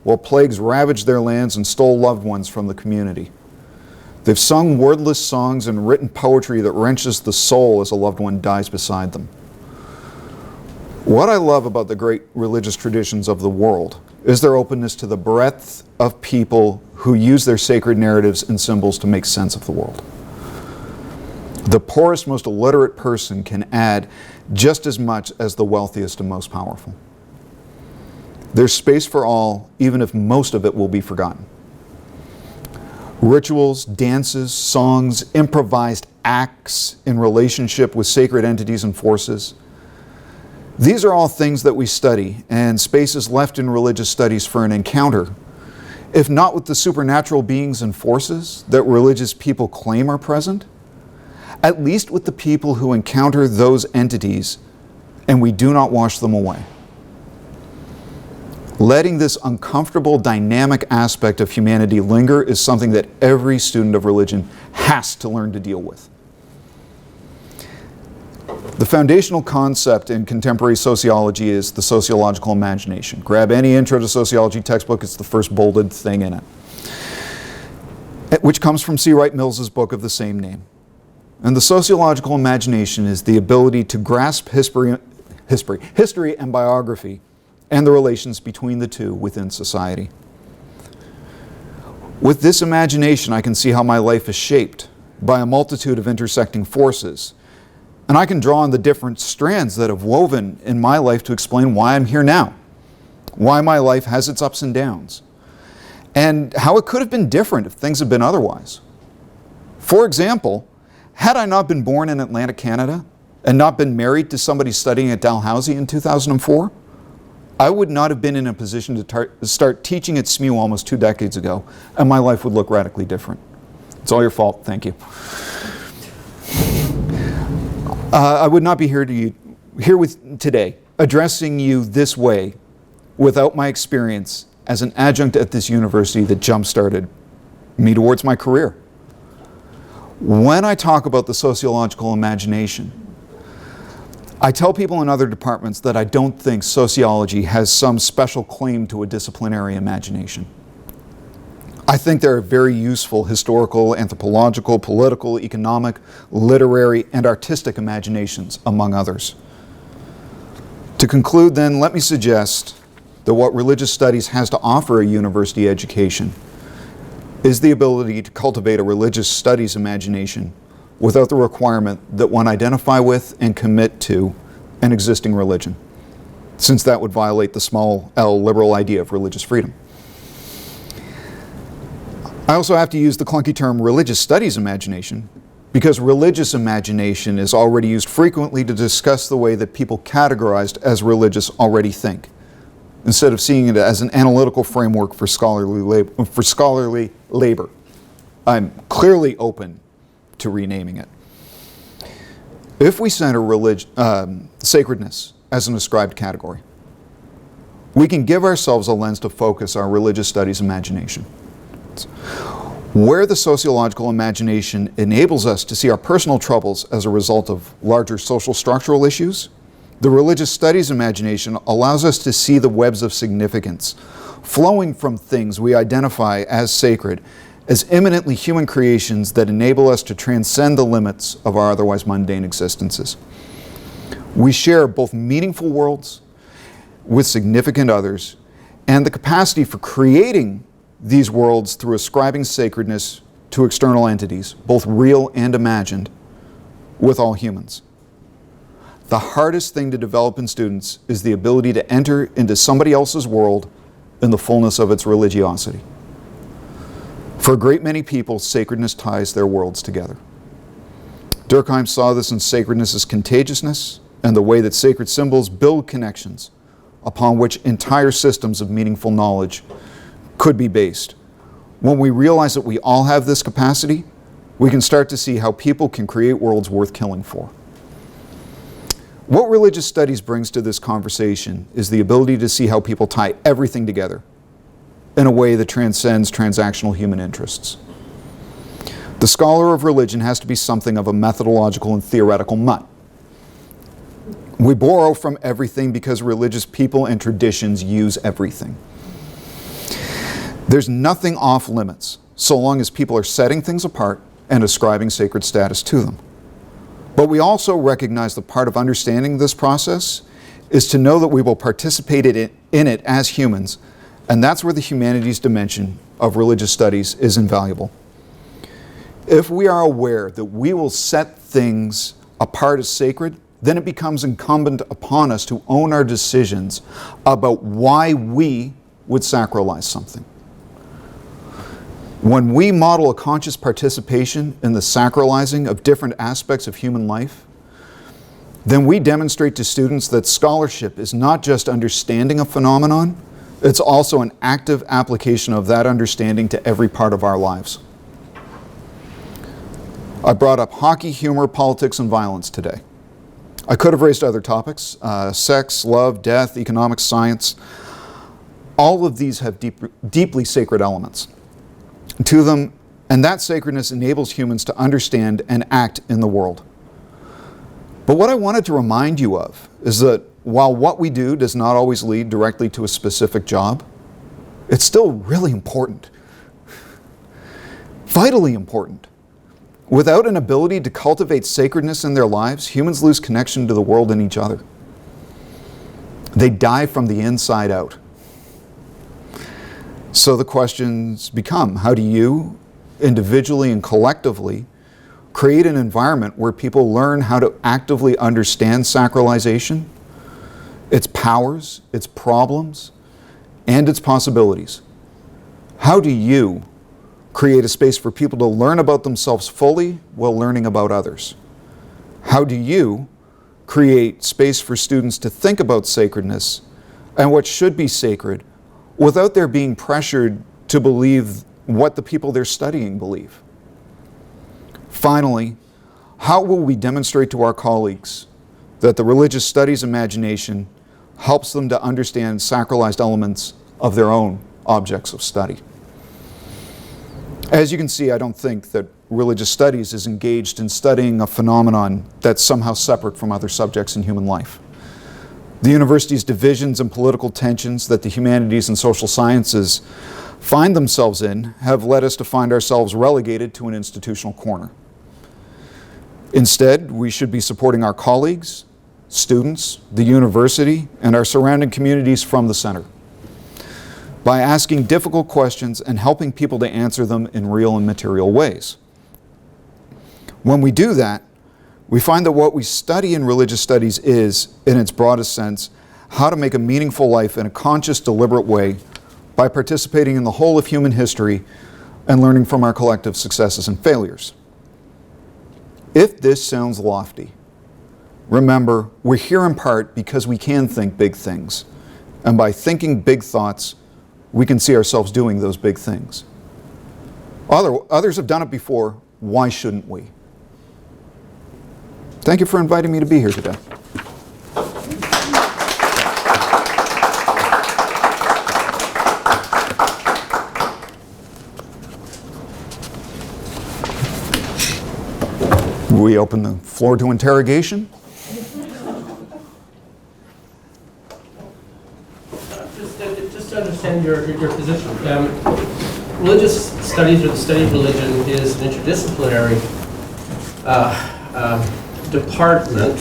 Speaker 2: while plagues ravaged their lands and stole loved ones from the community. They've sung wordless songs and written poetry that wrenches the soul as a loved one dies beside them. What I love about the great religious traditions of the world is their openness to the breadth of people who use their sacred narratives and symbols to make sense of the world. The poorest, most illiterate person can add just as much as the wealthiest and most powerful. There's space for all, even if most of it will be forgotten. Rituals, dances, songs, improvised acts in relationship with sacred entities and forces. These are all things that we study, and space is left in religious studies for an encounter, if not with the supernatural beings and forces that religious people claim are present, at least with the people who encounter those entities and we do not wash them away. Letting this uncomfortable, dynamic aspect of humanity linger is something that every student of religion has to learn to deal with. The foundational concept in contemporary sociology is the sociological imagination. Grab any intro to sociology textbook, it's the first bolded thing in it, which comes from C. Wright Mills's book of the same name. And the sociological imagination is the ability to grasp history and biography and the relations between the two within society. With this imagination, I can see how my life is shaped by a multitude of intersecting forces, and I can draw on the different strands that have woven in my life to explain why I'm here now, why my life has its ups and downs, and how it could have been different if things had been otherwise. For example, had I not been born in Atlantic, Canada, and not been married to somebody studying at Dalhousie in 2004, I would not have been in a position to start teaching at SMU almost 2 decades ago, and my life would look radically different. It's all your fault, thank you. I would not be here today, addressing you this way, without my experience as an adjunct at this university that jump-started me towards my career. When I talk about the sociological imagination, I tell people in other departments that I don't think sociology has some special claim to a disciplinary imagination. I think there are very useful historical, anthropological, political, economic, literary, and artistic imaginations, among others. To conclude then, let me suggest that what religious studies has to offer a university education is the ability to cultivate a religious studies imagination without the requirement that one identify with and commit to an existing religion, since that would violate the small L liberal idea of religious freedom. I also have to use the clunky term religious studies imagination because religious imagination is already used frequently to discuss the way that people categorized as religious already think, instead of seeing it as an analytical framework for scholarly labor. I'm clearly open to renaming it. If we center sacredness as an ascribed category, we can give ourselves a lens to focus our religious studies imagination. Where the sociological imagination enables us to see our personal troubles as a result of larger social structural issues, the religious studies imagination allows us to see the webs of significance flowing from things we identify as sacred, as eminently human creations that enable us to transcend the limits of our otherwise mundane existences. We share both meaningful worlds with significant others and the capacity for creating these worlds through ascribing sacredness to external entities, both real and imagined, with all humans. The hardest thing to develop in students is the ability to enter into somebody else's world in the fullness of its religiosity. For a great many people, sacredness ties their worlds together. Durkheim saw this in sacredness' contagiousness and the way that sacred symbols build connections upon which entire systems of meaningful knowledge could be based. When we realize that we all have this capacity, we can start to see how people can create worlds worth killing for. What religious studies brings to this conversation is the ability to see how people tie everything together in a way that transcends transactional human interests. The scholar of religion has to be something of a methodological and theoretical mutt. We borrow from everything because religious people and traditions use everything. There's nothing off limits so long as people are setting things apart and ascribing sacred status to them. But we also recognize that part of understanding this process is to know that we will participate in it as humans, and that's where the humanities dimension of religious studies is invaluable. If we are aware that we will set things apart as sacred, then it becomes incumbent upon us to own our decisions about why we would sacralize something. When we model a conscious participation in the sacralizing of different aspects of human life, then we demonstrate to students that scholarship is not just understanding a phenomenon, it's also an active application of that understanding to every part of our lives. I brought up hockey, humor, politics, and violence today. I could have raised other topics, sex, love, death, economics, science. All of these have deeply sacred elements to them, and that sacredness enables humans to understand and act in the world. But what I wanted to remind you of is that while what we do does not always lead directly to a specific job, it's still really important, vitally important. Without an ability to cultivate sacredness in their lives, humans lose connection to the world and each other. They die from the inside out. So the questions become, how do you, individually and collectively, create an environment where people learn how to actively understand sacralization, its powers, its problems, and its possibilities? How do you create a space for people to learn about themselves fully while learning about others? How do you create space for students to think about sacredness and what should be sacred without their being pressured to believe what the people they're studying believe? Finally, how will we demonstrate to our colleagues that the religious studies imagination helps them to understand sacralized elements of their own objects of study? As you can see, I don't think that religious studies is engaged in studying a phenomenon that's somehow separate from other subjects in human life. The university's divisions and political tensions that the humanities and social sciences find themselves in have led us to find ourselves relegated to an institutional corner. Instead, we should be supporting our colleagues, students, the university, and our surrounding communities from the center by asking difficult questions and helping people to answer them in real and material ways. When we do that, we find that what we study in religious studies is, in its broadest sense, how to make a meaningful life in a conscious, deliberate way by participating in the whole of human history and learning from our collective successes and failures. If this sounds lofty, remember, we're here in part because we can think big things. And by thinking big thoughts, we can see ourselves doing those big things. Others have done it before. Why shouldn't we? Thank you for inviting me to be here today. We open the floor to interrogation.
Speaker 3: Just to understand your position, religious studies or the study of religion is an interdisciplinary department.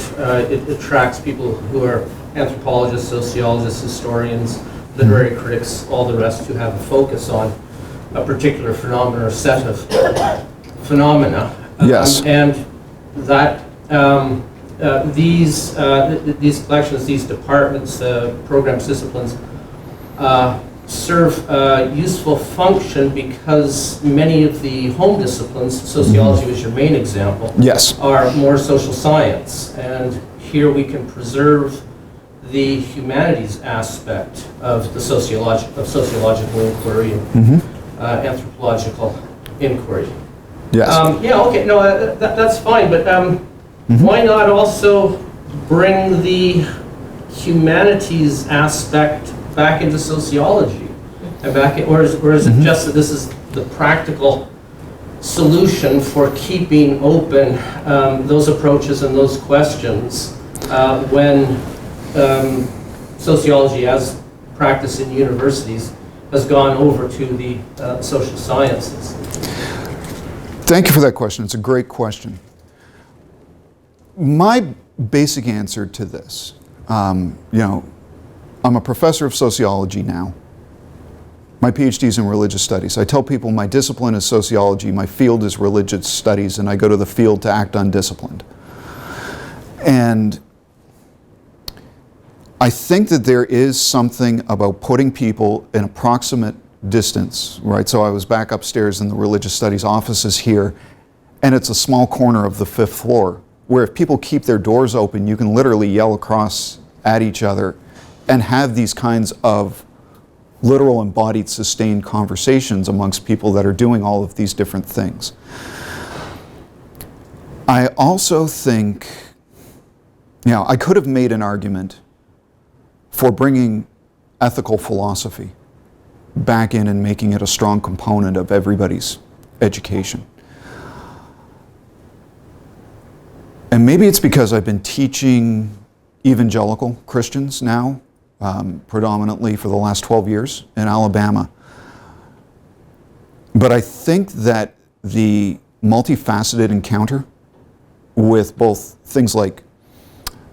Speaker 3: It attracts people who are anthropologists, sociologists, historians, literary critics, all the rest who have a focus on a particular phenomenon or set of phenomena.
Speaker 2: Yes.
Speaker 3: And that these collections, these departments, programs, disciplines, serve a useful function because many of the home disciplines, sociology was your main example,
Speaker 2: Yes.
Speaker 3: are more social science. And here we can preserve the humanities aspect of the sociological inquiry and anthropological inquiry.
Speaker 2: Yes.
Speaker 3: Yeah, okay, no, that's fine, but why not also bring the humanities aspect back into sociology? And or is it just that this is the practical solution for keeping open those approaches and those questions when sociology as practiced in universities has gone over to the social sciences?
Speaker 2: Thank you for that question. It's a great question. My basic answer to this, I'm a professor of sociology now. My PhD is in religious studies. I tell people my discipline is sociology, my field is religious studies, and I go to the field to act undisciplined. And I think that there is something about putting people in a proximate distance, right? So I was back upstairs in the religious studies offices here, and it's a small corner of the 5th floor, where if people keep their doors open, you can literally yell across at each other and have these kinds of literal, embodied, sustained conversations amongst people that are doing all of these different things. I also think, I could have made an argument for bringing ethical philosophy back in and making it a strong component of everybody's education. And maybe it's because I've been teaching evangelical Christians now, predominantly for the last 12 years in Alabama. But I think that the multifaceted encounter with both things like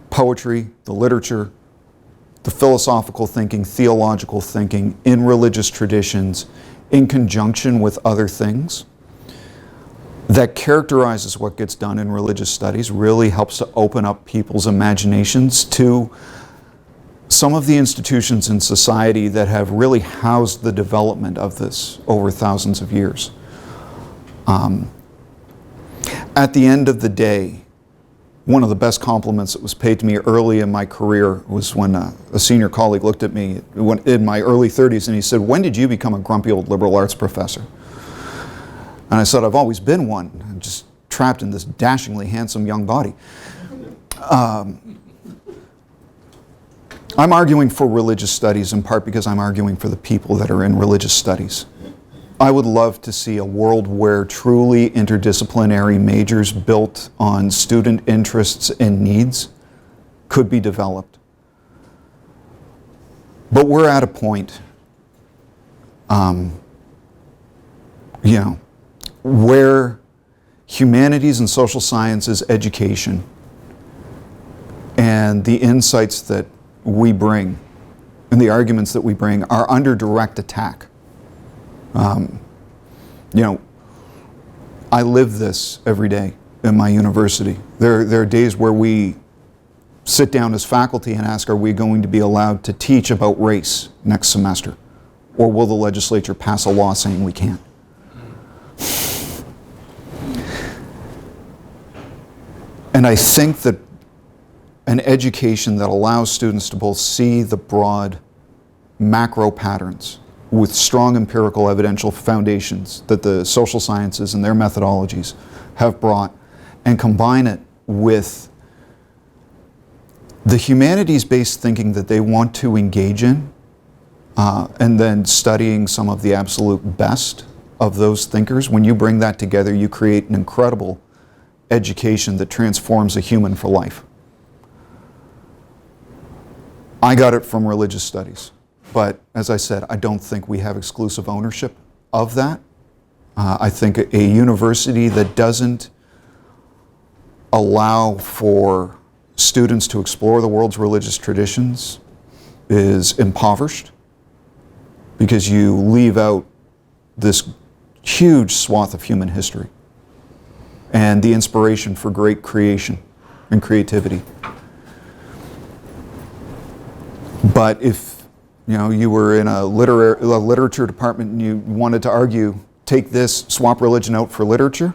Speaker 2: poetry, the literature, the philosophical thinking, theological thinking in religious traditions in conjunction with other things that characterizes what gets done in religious studies really helps to open up people's imaginations to some of the institutions in society that have really housed the development of this over thousands of years. At the end of the day, one of the best compliments that was paid to me early in my career was when a senior colleague looked at me in my early 30s and he said, "When did you become a grumpy old liberal arts professor?" And I said, "I've always been one. I'm just trapped in this dashingly handsome young body." I'm arguing for religious studies in part because I'm arguing for the people that are in religious studies. I would love to see a world where truly interdisciplinary majors built on student interests and needs could be developed. But we're at a point, where humanities and social sciences education and the insights that we bring and the arguments that we bring are under direct attack. I live this every day in my university. There are days where we sit down as faculty and ask, are we going to be allowed to teach about race next semester? Or will the legislature pass a law saying we can't? And I think that an education that allows students to both see the broad macro patterns with strong empirical evidential foundations that the social sciences and their methodologies have brought, and combine it with the humanities-based thinking that they want to engage in, and then studying some of the absolute best of those thinkers. When you bring that together, you create an incredible education that transforms a human for life. I got it from religious studies, but as I said, I don't think we have exclusive ownership of that. I think a university that doesn't allow for students to explore the world's religious traditions is impoverished, because you leave out this huge swath of human history and the inspiration for great creation and creativity. But if you were in a literature department and you wanted to argue, take this, swap religion out for literature,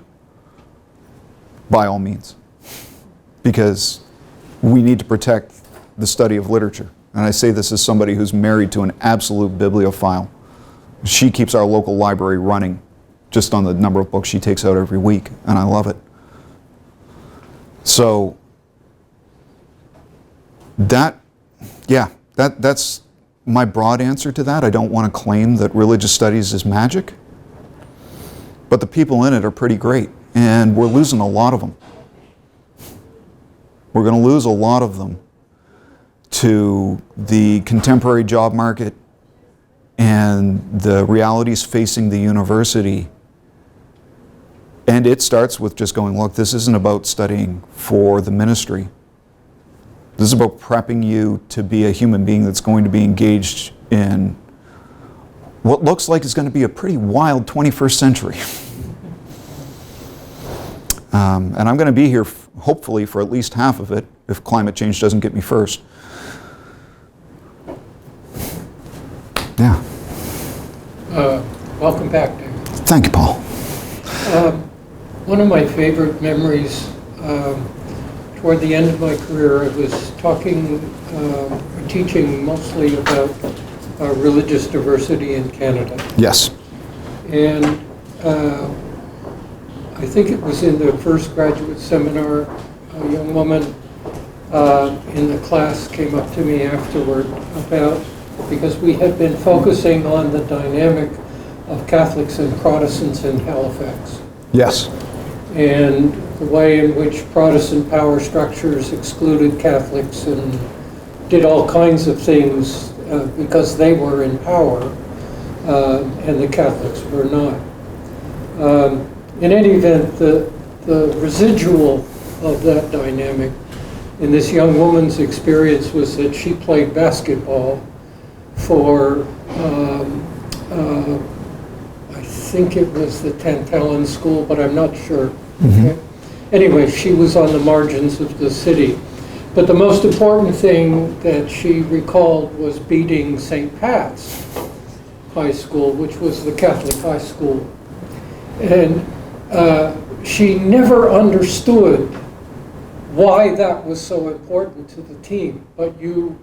Speaker 2: by all means, because we need to protect the study of literature. And I say this as somebody who's married to an absolute bibliophile. She keeps our local library running just on the number of books she takes out every week, and I love it. So that's my broad answer to that. I don't want to claim that religious studies is magic, but the people in it are pretty great, and we're losing a lot of them. We're going to lose a lot of them to the contemporary job market and the realities facing the university. And it starts with just going, look, this isn't about studying for the ministry. This is about prepping you to be a human being that's going to be engaged in what looks like is going to be a pretty wild 21st century. And I'm going to be here, hopefully, for at least half of it, if climate change doesn't get me first. Yeah.
Speaker 4: Welcome back, Dave.
Speaker 2: Thank you, Paul.
Speaker 4: One of my favorite memories, toward the end of my career, I was teaching mostly about religious diversity in Canada.
Speaker 2: Yes.
Speaker 4: And I think it was in the first graduate seminar, a young woman in the class came up to me afterward because we had been focusing on the dynamic of Catholics and Protestants in Halifax.
Speaker 2: Yes.
Speaker 4: And the way in which Protestant power structures excluded Catholics and did all kinds of things because they were in power and the Catholics were not. In any event, the residual of that dynamic in this young woman's experience was that she played basketball for, I think it was the Tantallon School, but I'm not sure.
Speaker 2: Mm-hmm.
Speaker 4: Okay? Anyway, she was on the margins of the city. But the most important thing that she recalled was beating St. Pat's High School, which was the Catholic high school. And she never understood why that was so important to the team, but you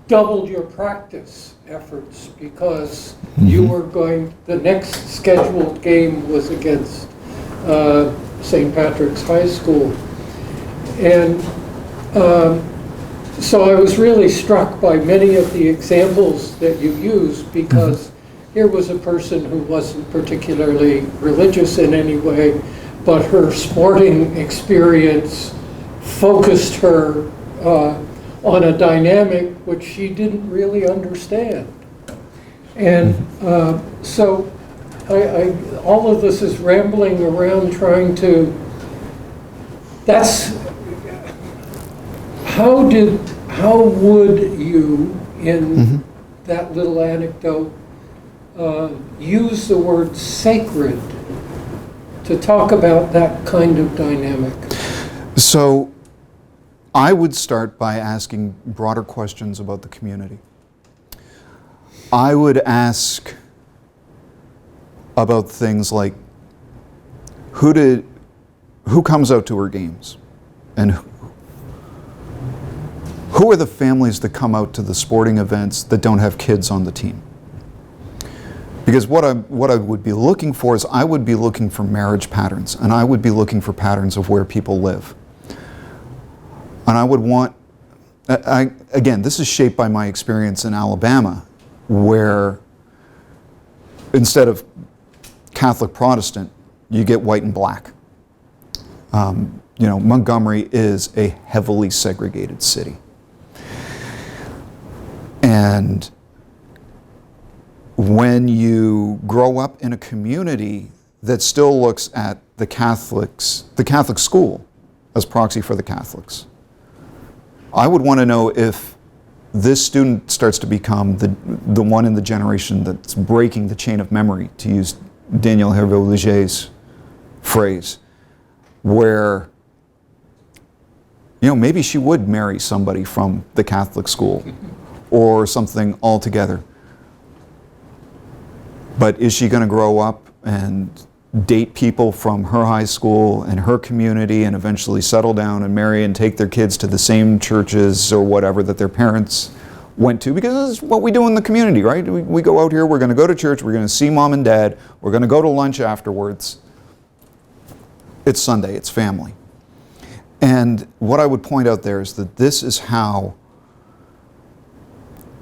Speaker 4: doubled your practice efforts because you were the next scheduled game was against St. Patrick's High School. And so I was really struck by many of the examples that you used because here was a person who wasn't particularly religious in any way, but her sporting experience focused her on a dynamic which she didn't really understand. And so all of this is rambling around trying to, how would you, in that little anecdote, use the word sacred to talk about that kind of dynamic?
Speaker 2: So I would start by asking broader questions about the community. I would ask about things like who comes out to her games, and who are the families that come out to the sporting events that don't have kids on the team? Because what I would be looking for is I would be looking for marriage patterns, and I would be looking for patterns of where people live. And I would want, again, this is shaped by my experience in Alabama, where instead of Catholic Protestant, you get white and black. Montgomery is a heavily segregated city. And when you grow up in a community that still looks at the Catholic school as proxy for the Catholics, I would want to know if this student starts to become the one in the generation that's breaking the chain of memory, to use Daniel Hervé-Léger's phrase, where, you know, maybe she would marry somebody from the Catholic school or something altogether. But is she going to grow up and date people from her high school and her community and eventually settle down and marry and take their kids to the same churches or whatever that their parents went to? Because this is what we do in the community, right? We go out here, we're going to go to church, we're going to see mom and dad, we're going to go to lunch afterwards. It's Sunday, it's family. And what I would point out there is that this is how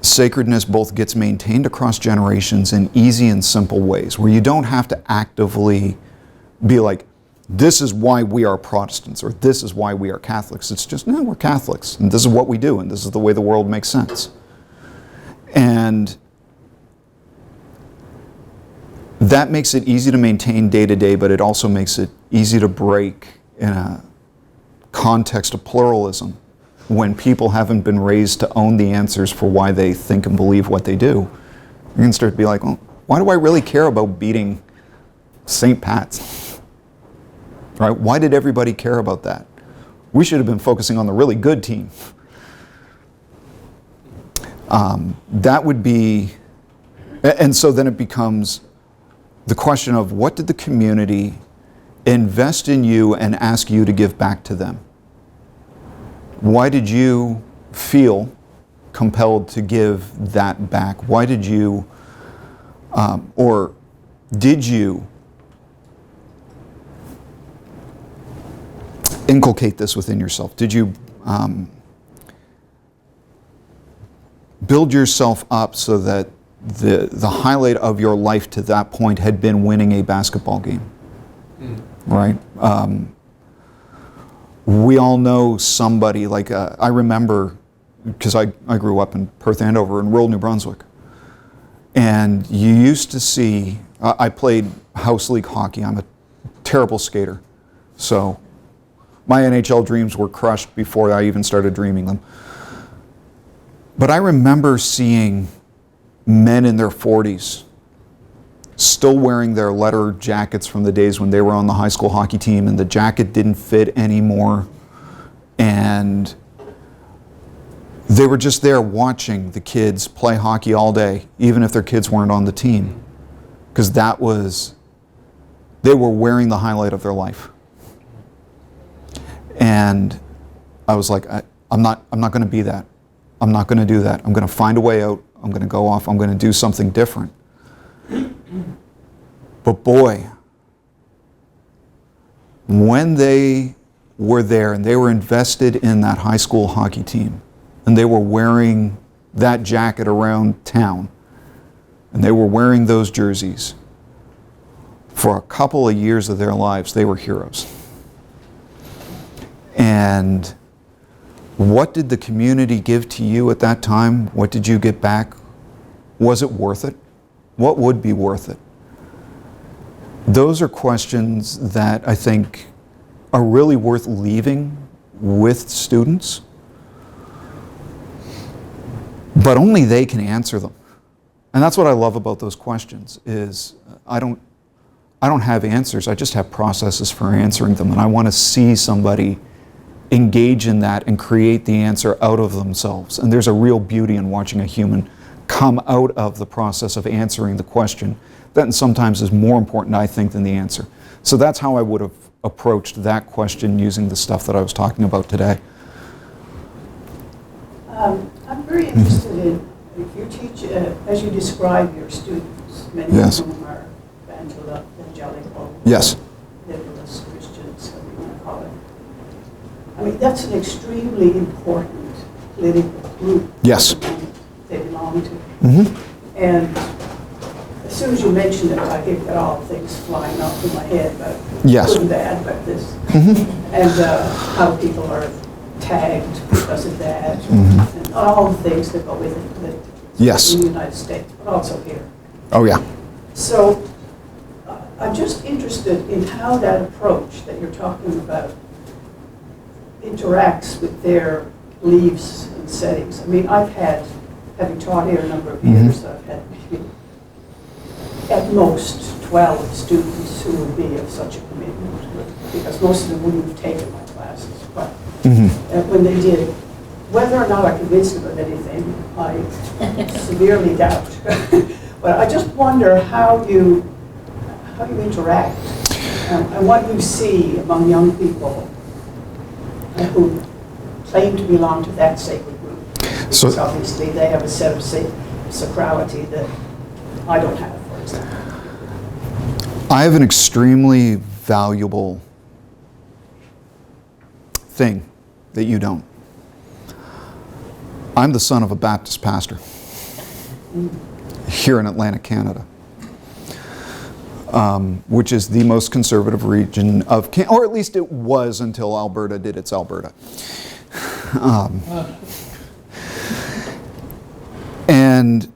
Speaker 2: sacredness both gets maintained across generations in easy and simple ways, where you don't have to actively be like, this is why we are Protestants, or this is why we are Catholics. It's just, no, we're Catholics, and this is what we do, and this is the way the world makes sense. And that makes it easy to maintain day to day, but it also makes it easy to break in a context of pluralism when people haven't been raised to own the answers for why they think and believe what they do. You can start to be like, well, why do I really care about beating St. Pat's? Right? Why did everybody care about that? We should have been focusing on the really good team. That would be, and so then it becomes the question of, what did the community invest in you and ask you to give back to them? Why did you feel compelled to give that back? Why did you, or did you inculcate this within yourself? Did you build yourself up so that the highlight of your life to that point had been winning a basketball game? Right? We all know somebody, like, I remember, because I grew up in Perth Andover in rural New Brunswick, and you used to see, I played house league hockey. I'm a terrible skater, so my NHL dreams were crushed before I even started dreaming them. But I remember seeing men in their 40s still wearing their leather jackets from the days when they were on the high school hockey team and the jacket didn't fit anymore. And they were just there watching the kids play hockey all day, even if their kids weren't on the team. Because that was, they were wearing the highlight of their life. And I was like, I'm not going to be that. I'm not going to do that. I'm going to find a way out. I'm going to go off. I'm going to do something different. But boy, when they were there and they were invested in that high school hockey team, and they were wearing that jacket around town, and they were wearing those jerseys, for a couple of years of their lives, they were heroes. And what did the community give to you at that time? What did you get back? Was it worth it? What would be worth it? Those are questions that I think are really worth leaving with students, but only they can answer them. And that's what I love about those questions, is I don't have answers, I just have processes for answering them, and I want to see somebody engage in that and create the answer out of themselves. And there's a real beauty in watching a human come out of the process of answering the question that sometimes is more important, I think, than the answer. So that's how I would have approached that question using the stuff that I was talking about today.
Speaker 5: I'm very interested in, if you teach, as you describe your students, many
Speaker 2: Yes.
Speaker 5: of them are evangelical,
Speaker 2: Yes.
Speaker 5: liberalist Christians, whatever you want to call it. I mean, that's an extremely important political group.
Speaker 2: Yes.
Speaker 5: They belong to.
Speaker 2: Mm-hmm.
Speaker 5: And as soon as you mentioned it, I get all things flying off in my head about
Speaker 2: Yes.
Speaker 5: good and bad about this.
Speaker 2: Mm-hmm.
Speaker 5: And how people are tagged because of that,
Speaker 2: Mm-hmm.
Speaker 5: and all the things that go with it, that
Speaker 2: Yes.
Speaker 5: in the United States, but also here.
Speaker 2: Oh, yeah.
Speaker 5: So I'm just interested in how that approach that you're talking about interacts with their beliefs and settings. I mean, having taught here a number of years, I've had maybe at most 12 students who would be of such a commitment, because most of them wouldn't have taken my classes. But when they did, whether or not I convinced them of anything, I severely doubt. But I just wonder how you interact and what you see among young people who claim to belong to that sacred group. Because obviously they have a set of sacrality that I don't have, for example.
Speaker 2: I have an extremely valuable thing that you don't. I'm the son of a Baptist pastor here in Atlantic, Canada, which is the most conservative region of Canada, or at least it was until Alberta did its Alberta. And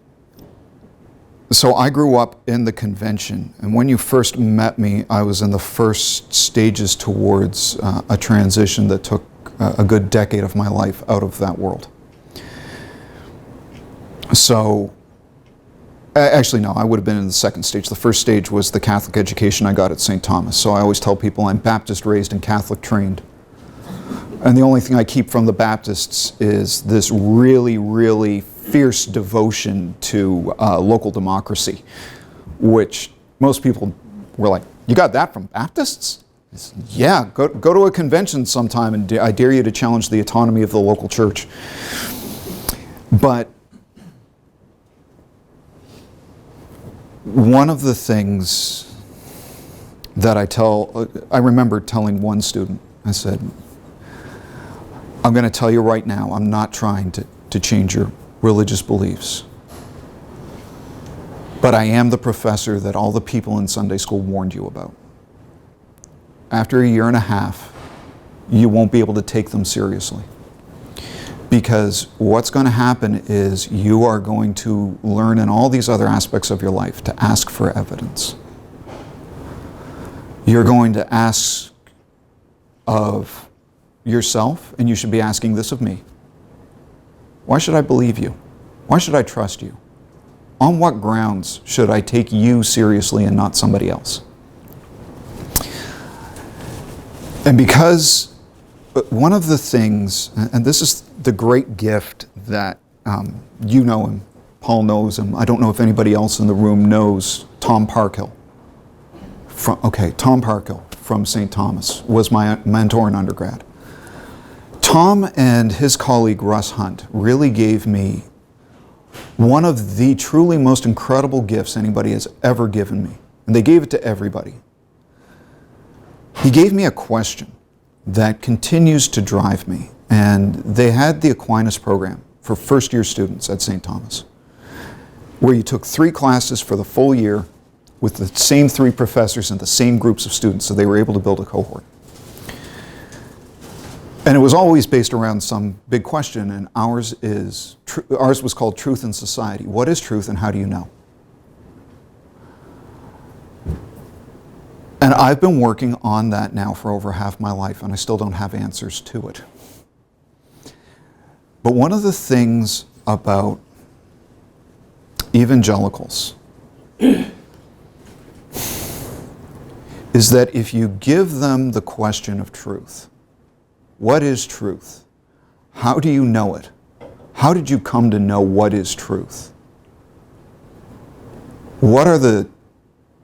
Speaker 2: so I grew up in the convention, and when you first met me, I was in the first stages towards a transition that took a good decade of my life out of that world. So, actually no, I would have been in the second stage. The first stage was the Catholic education I got at St. Thomas. So I always tell people I'm Baptist raised and Catholic trained. And the only thing I keep from the Baptists is this really, really fierce devotion to local democracy, which most people were like, you got that from Baptists? Yeah, go to a convention sometime and I dare you to challenge the autonomy of the local church. But one of the things that I remember telling one student, I said, I'm going to tell you right now, I'm not trying to change your religious beliefs. But I am the professor that all the people in Sunday school warned you about. After a year and a half, you won't be able to take them seriously. Because what's going to happen is you are going to learn in all these other aspects of your life to ask for evidence. You're going to ask of yourself, and you should be asking this of me. Why should I believe you? Why should I trust you? On what grounds should I take you seriously and not somebody else? And because one of the things, and this is the great gift that you know him, Paul knows him, I don't know if anybody else in the room knows Tom Parkhill. Tom Parkhill from St. Thomas was my mentor in undergrad. Tom and his colleague Russ Hunt really gave me one of the truly most incredible gifts anybody has ever given me. And they gave it to everybody. He gave me a question that continues to drive me. And they had the Aquinas program for first-year students at St. Thomas, where you took 3 classes for the full year with the same 3 professors and the same groups of students, so they were able to build a cohort. And it was always based around some big question, and ours was called Truth in Society. What is truth and how do you know? And I've been working on that now for over half my life, and I still don't have answers to it. But one of the things about evangelicals is that if you give them the question of truth, what is truth? How do you know it? How did you come to know what is truth? What are the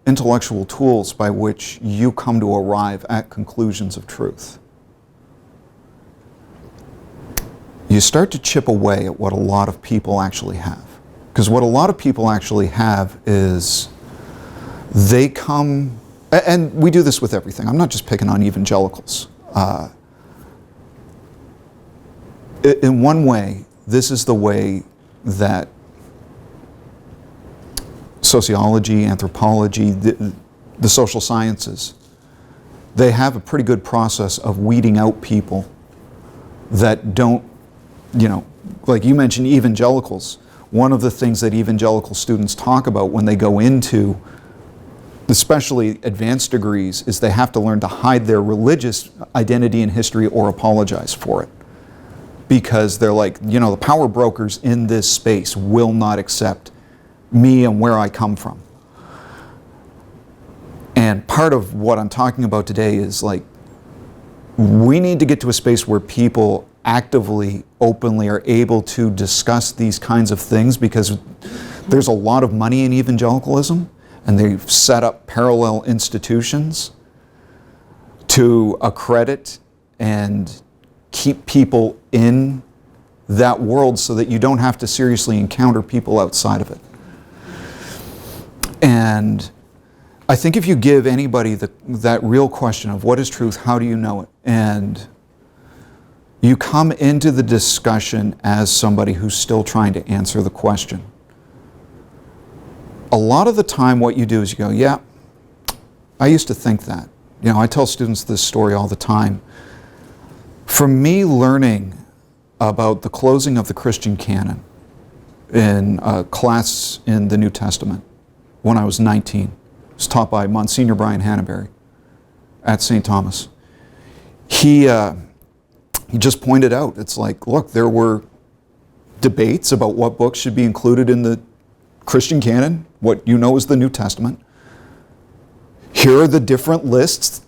Speaker 2: intellectual tools by which you come to arrive at conclusions of truth? You start to chip away at what a lot of people actually have. Because what a lot of people actually have is they come, and we do this with everything. I'm not just picking on evangelicals. In one way, this is the way that sociology, anthropology, the social sciences, they have a pretty good process of weeding out people that don't, like you mentioned evangelicals. One of the things that evangelical students talk about when they go into, especially advanced degrees, is they have to learn to hide their religious identity and history or apologize for it. Because they're like, the power brokers in this space will not accept me and where I come from. And part of what I'm talking about today is like, we need to get to a space where people actively, openly are able to discuss these kinds of things, because there's a lot of money in evangelicalism, and they've set up parallel institutions to accredit and keep people in that world so that you don't have to seriously encounter people outside of it. And I think if you give anybody that real question of what is truth, how do you know it, and you come into the discussion as somebody who's still trying to answer the question, a lot of the time what you do is you go, yeah, I used to think that. You know, I tell students this story all the time. For me, learning about the closing of the Christian canon in a class in the New Testament when I was 19, it was taught by Monsignor Brian Hannaberry at St. Thomas. He just pointed out, it's like, look, there were debates about what books should be included in the Christian canon, what you know is the New Testament. Here are the different lists.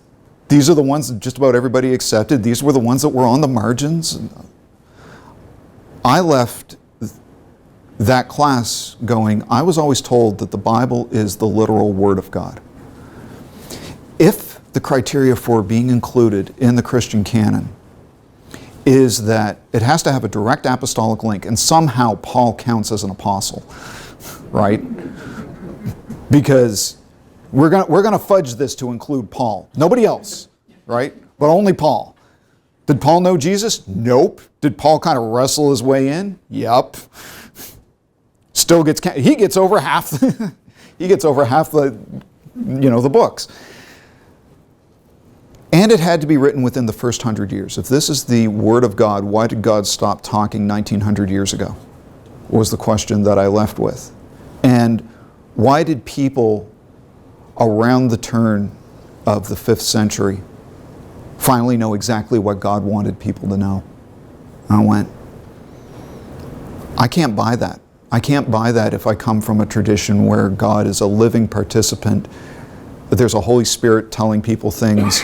Speaker 2: These are the ones that just about everybody accepted. These were the ones that were on the margins. I left that class going, I was always told that the Bible is the literal Word of God. If the criteria for being included in the Christian canon is that it has to have a direct apostolic link, and somehow Paul counts as an apostle, right? Because we're gonna fudge this to include Paul. Nobody else, right? But only Paul. Did Paul know Jesus? Nope. Did Paul kind of wrestle his way in? Yep. Still he gets over half he gets over half the the books. And it had to be written within the first 100 years. If this is the Word of God, why did God stop talking 1900 years ago? Was the question that I left with. And why did people around the turn of the 5th century finally know exactly what God wanted people to know? I went, I can't buy that. I can't buy that if I come from a tradition where God is a living participant, that there's a Holy Spirit telling people things.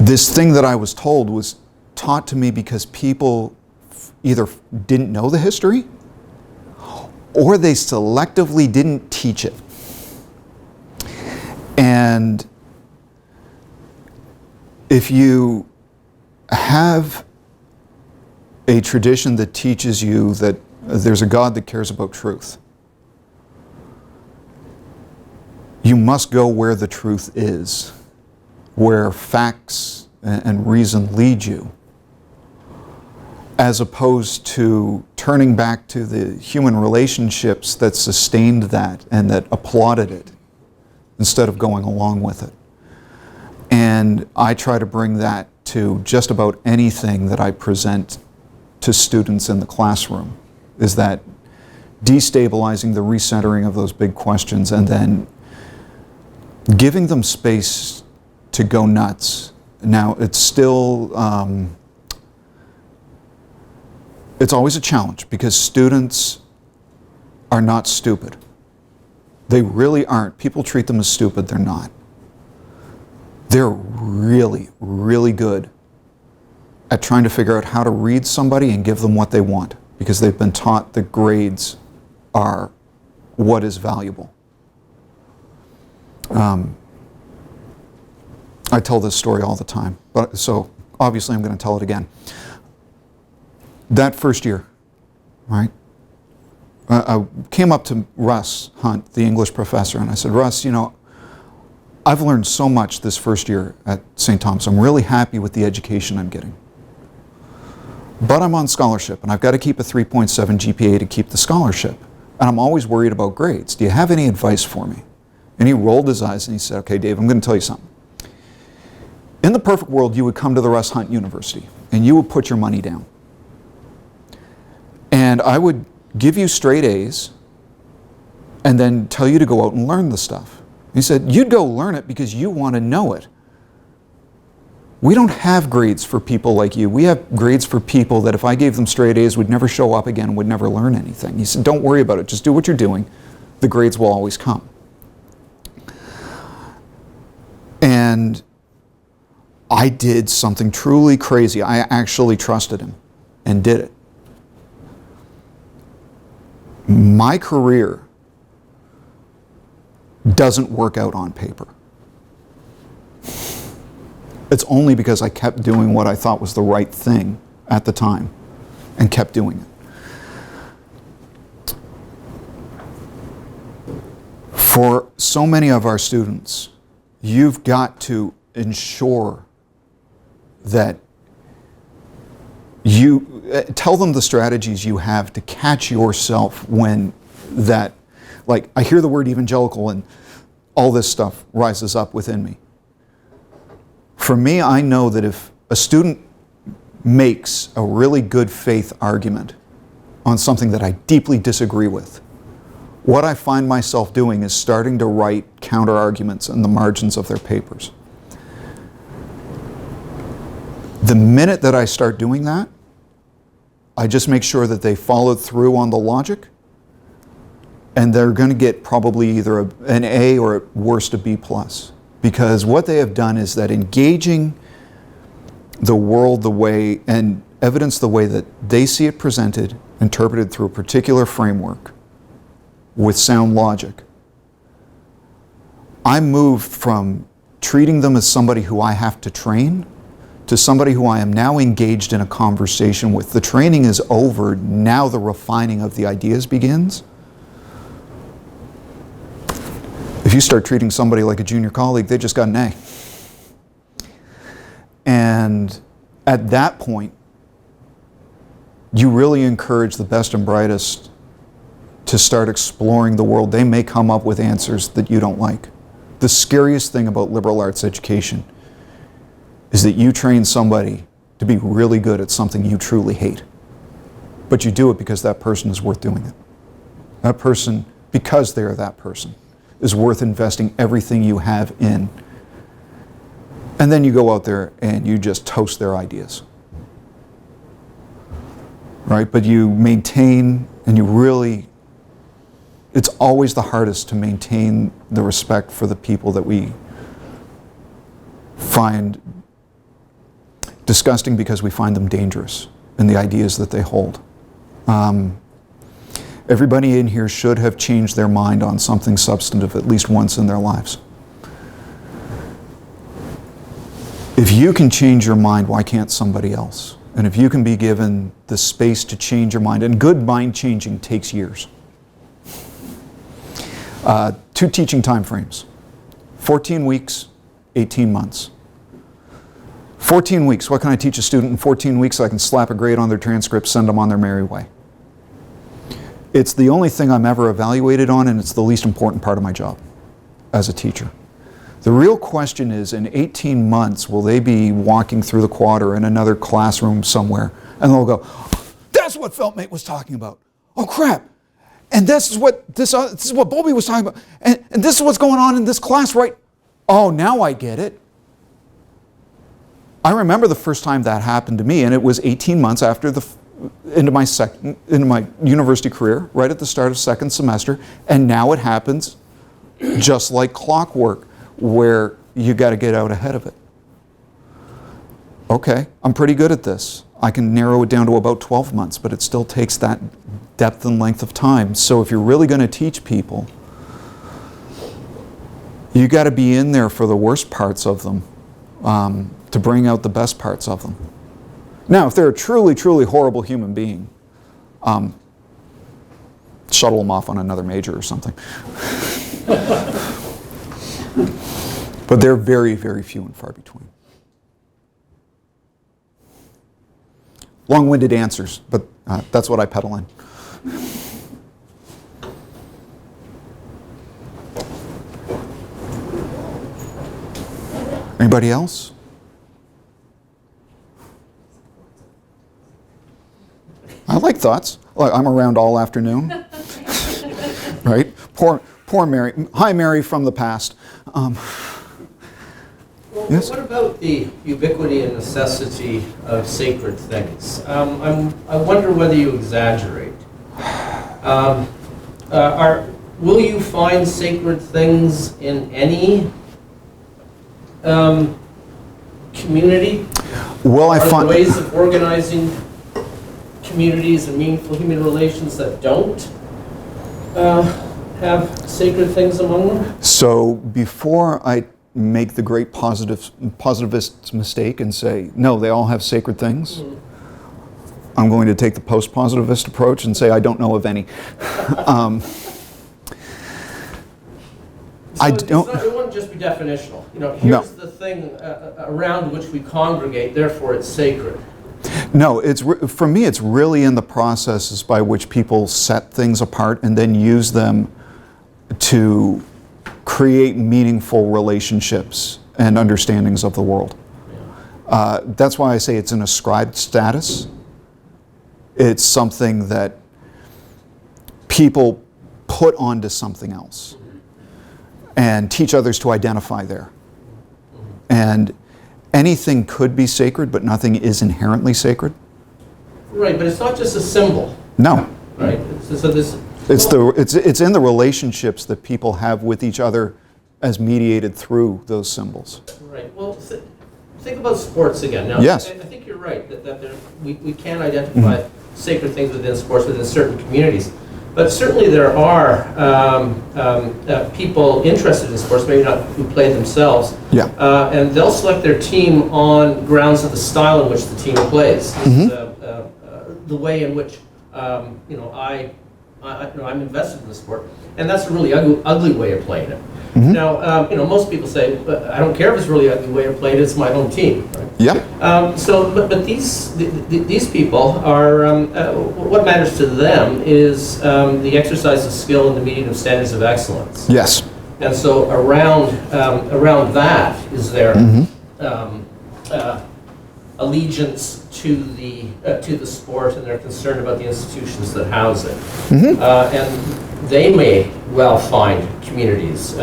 Speaker 2: This thing that I was told was taught to me because people either didn't know the history or they selectively didn't teach it. And if you have a tradition that teaches you that there's a God that cares about truth, you must go where the truth is, where facts and reason lead you, as opposed to turning back to the human relationships that sustained that and that applauded it, instead of going along with it. And I try to bring that to just about anything that I present to students in the classroom, is that destabilizing the recentering of those big questions and then giving them space to go nuts. Now, it's still, it's always a challenge because students are not stupid. They really aren't. People treat them as stupid. They're not. They're really, really good at trying to figure out how to read somebody and give them what they want, because they've been taught that grades are what is valuable. I tell this story all the time, but so obviously I'm going to tell it again. That first year, right? I came up to Russ Hunt, the English professor, and I said, Russ, I've learned so much this first year at St. Thomas. I'm really happy with the education I'm getting. But I'm on scholarship, and I've got to keep a 3.7 GPA to keep the scholarship. And I'm always worried about grades. Do you have any advice for me? And he rolled his eyes and he said, okay, Dave, I'm going to tell you something. In the perfect world, you would come to the Russ Hunt University, and you would put your money down. And I would give you straight A's, and then tell you to go out and learn the stuff. He said, you'd go learn it because you want to know it. We don't have grades for people like you. We have grades for people that if I gave them straight A's would never show up again and would never learn anything. He said, don't worry about it. Just do what you're doing. the grades will always come. And I did something truly crazy. I actually trusted him and did it. My career doesn't work out on paper. It's only because I kept doing what I thought was the right thing at the time and kept doing it. For so many of our students, you've got to ensure that you tell them the strategies you have to catch yourself when that, like, I hear the word evangelical and all this stuff rises up within me. For me, I know that if a student makes a really good faith argument on something that I deeply disagree with, what I find myself doing is starting to write counter arguments in the margins of their papers. The minute that I start doing that, I just make sure that they followed through on the logic, and they're going to get probably either an A or at worst a B+. Because what they have done is that engaging the world the way and evidence the way that they see it presented, interpreted through a particular framework with sound logic, I moved from treating them as somebody who I have to train to somebody who I am now engaged in a conversation with. The training is over, now the refining of the ideas begins. If you start treating somebody like a junior colleague, they just got an A. And at that point, you really encourage the best and brightest to start exploring the world. They may come up with answers that you don't like. The scariest thing about liberal arts education is that you train somebody to be really good at something you truly hate. But you do it because that person is worth doing it. That person, because they're that person, is worth investing everything you have in. And then you go out there and you just toast their ideas. Right? But you maintain and you really, it's always the hardest to maintain the respect for the people that we find disgusting because we find them dangerous in the ideas that they hold. Everybody in here should have changed their mind on something substantive at least once in their lives. If you can change your mind, why can't somebody else? And if you can be given the space to change your mind, and good mind changing takes years. 2 teaching time frames, 14 weeks, 18 months. 14 weeks, what can I teach a student in 14 weeks so I can slap a grade on their transcript, send them on their merry way? It's the only thing I'm ever evaluated on, and it's the least important part of my job as a teacher. The real question is, in 18 months, will they be walking through the quad or in another classroom somewhere, and they'll go, that's what Feltmate was talking about. Oh crap. And this is what Bowlby was talking about. And this is what's going on in this class, right? Oh, now I get it. I remember the first time that happened to me, and it was 18 months after into my university career, right at the start of second semester, and now it happens just like clockwork, where you got to get out ahead of it. Okay, I'm pretty good at this. I can narrow it down to about 12 months, but it still takes that depth and length of time. So if you're really going to teach people, you got to be in there for the worst parts of them to bring out the best parts of them. Now, if they're a truly, truly horrible human being, shuttle them off on another major or something. But they're very, very few and far between. Long-winded answers, but that's what I peddle in. Anybody else? I like thoughts. Look, I'm around all afternoon. Right? Poor Mary. Hi, Mary from the past.
Speaker 3: Well,
Speaker 2: yes?
Speaker 3: What about the ubiquity and necessity of sacred things? I wonder whether you exaggerate. will you find sacred things in any community?
Speaker 2: Well, I
Speaker 3: Are there
Speaker 2: find
Speaker 3: ways of organizing communities and meaningful human relations that don't have sacred things among them?
Speaker 2: so. Before I make the great positivist mistake and say no, they all have sacred things, I'm going to take the post-positivist approach and say I don't know of any.
Speaker 3: So
Speaker 2: I
Speaker 3: it's
Speaker 2: don't.
Speaker 3: not, it wouldn't just be definitional. You know, here's the thing around which we congregate, therefore it's sacred.
Speaker 2: No, for me, it's really in the processes by which people set things apart and then use them to create meaningful relationships and understandings of the world. That's why I say it's an ascribed status. It's something that people put onto something else and teach others to identify there. And anything could be sacred, but nothing is inherently sacred.
Speaker 3: Right, but it's not just a symbol,
Speaker 2: No.
Speaker 3: right? So this,
Speaker 2: It's in the relationships that people have with each other as mediated through those symbols.
Speaker 3: right. Well, think about sports again. Now,
Speaker 2: Yes.
Speaker 3: I think you're right that we can identify sacred things within sports within certain communities. But certainly there are people interested in sports, maybe not who play themselves,
Speaker 2: Yeah.
Speaker 3: and they'll select their team on grounds of the style in which the team plays. This is, the way in which I'm invested in the sport, and that's a really ugly way of playing it. Now, most people say, I don't care if it's a really ugly way of playing it, it's my home team. Right?
Speaker 2: Yeah.
Speaker 3: But these people are, what matters to them is the exercise of skill and the meeting of standards of excellence.
Speaker 2: Yes.
Speaker 3: And so around that is their allegiance to the sport, and they're concerned about the institutions that house it. And they may well find communities,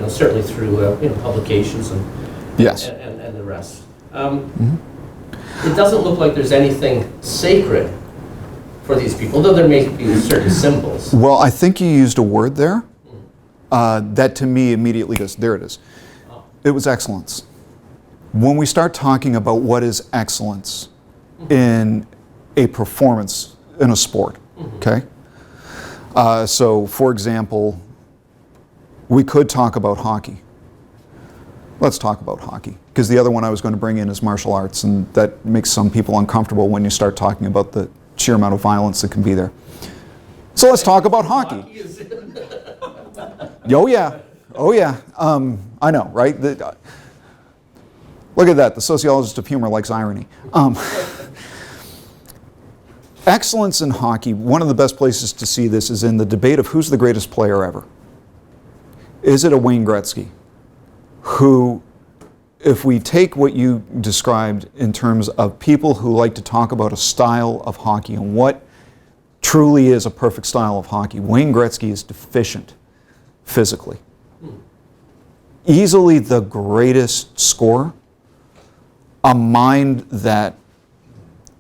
Speaker 3: certainly through publications and
Speaker 2: Yes.
Speaker 3: and the rest. It doesn't look like there's anything sacred for these people, though there may be certain symbols.
Speaker 2: Well, I think you used a word there that to me immediately goes, there it is. It was excellence. When we start talking about what is excellence in a performance in a sport, okay? So, for example, we could talk about hockey. Let's talk about hockey, because the other one I was going to bring in is martial arts, and that makes some people uncomfortable when you start talking about the sheer amount of violence that can be there. So let's talk about hockey. Oh yeah, oh yeah. I know, right? Look at that. The sociologist of humor likes irony. Excellence in hockey, one of the best places to see this is in the debate of who's the greatest player ever. Is it a Wayne Gretzky? Who, if we take what you described in terms of people who like to talk about a style of hockey and what truly is a perfect style of hockey, Wayne Gretzky is deficient physically. Easily the greatest scorer, a mind that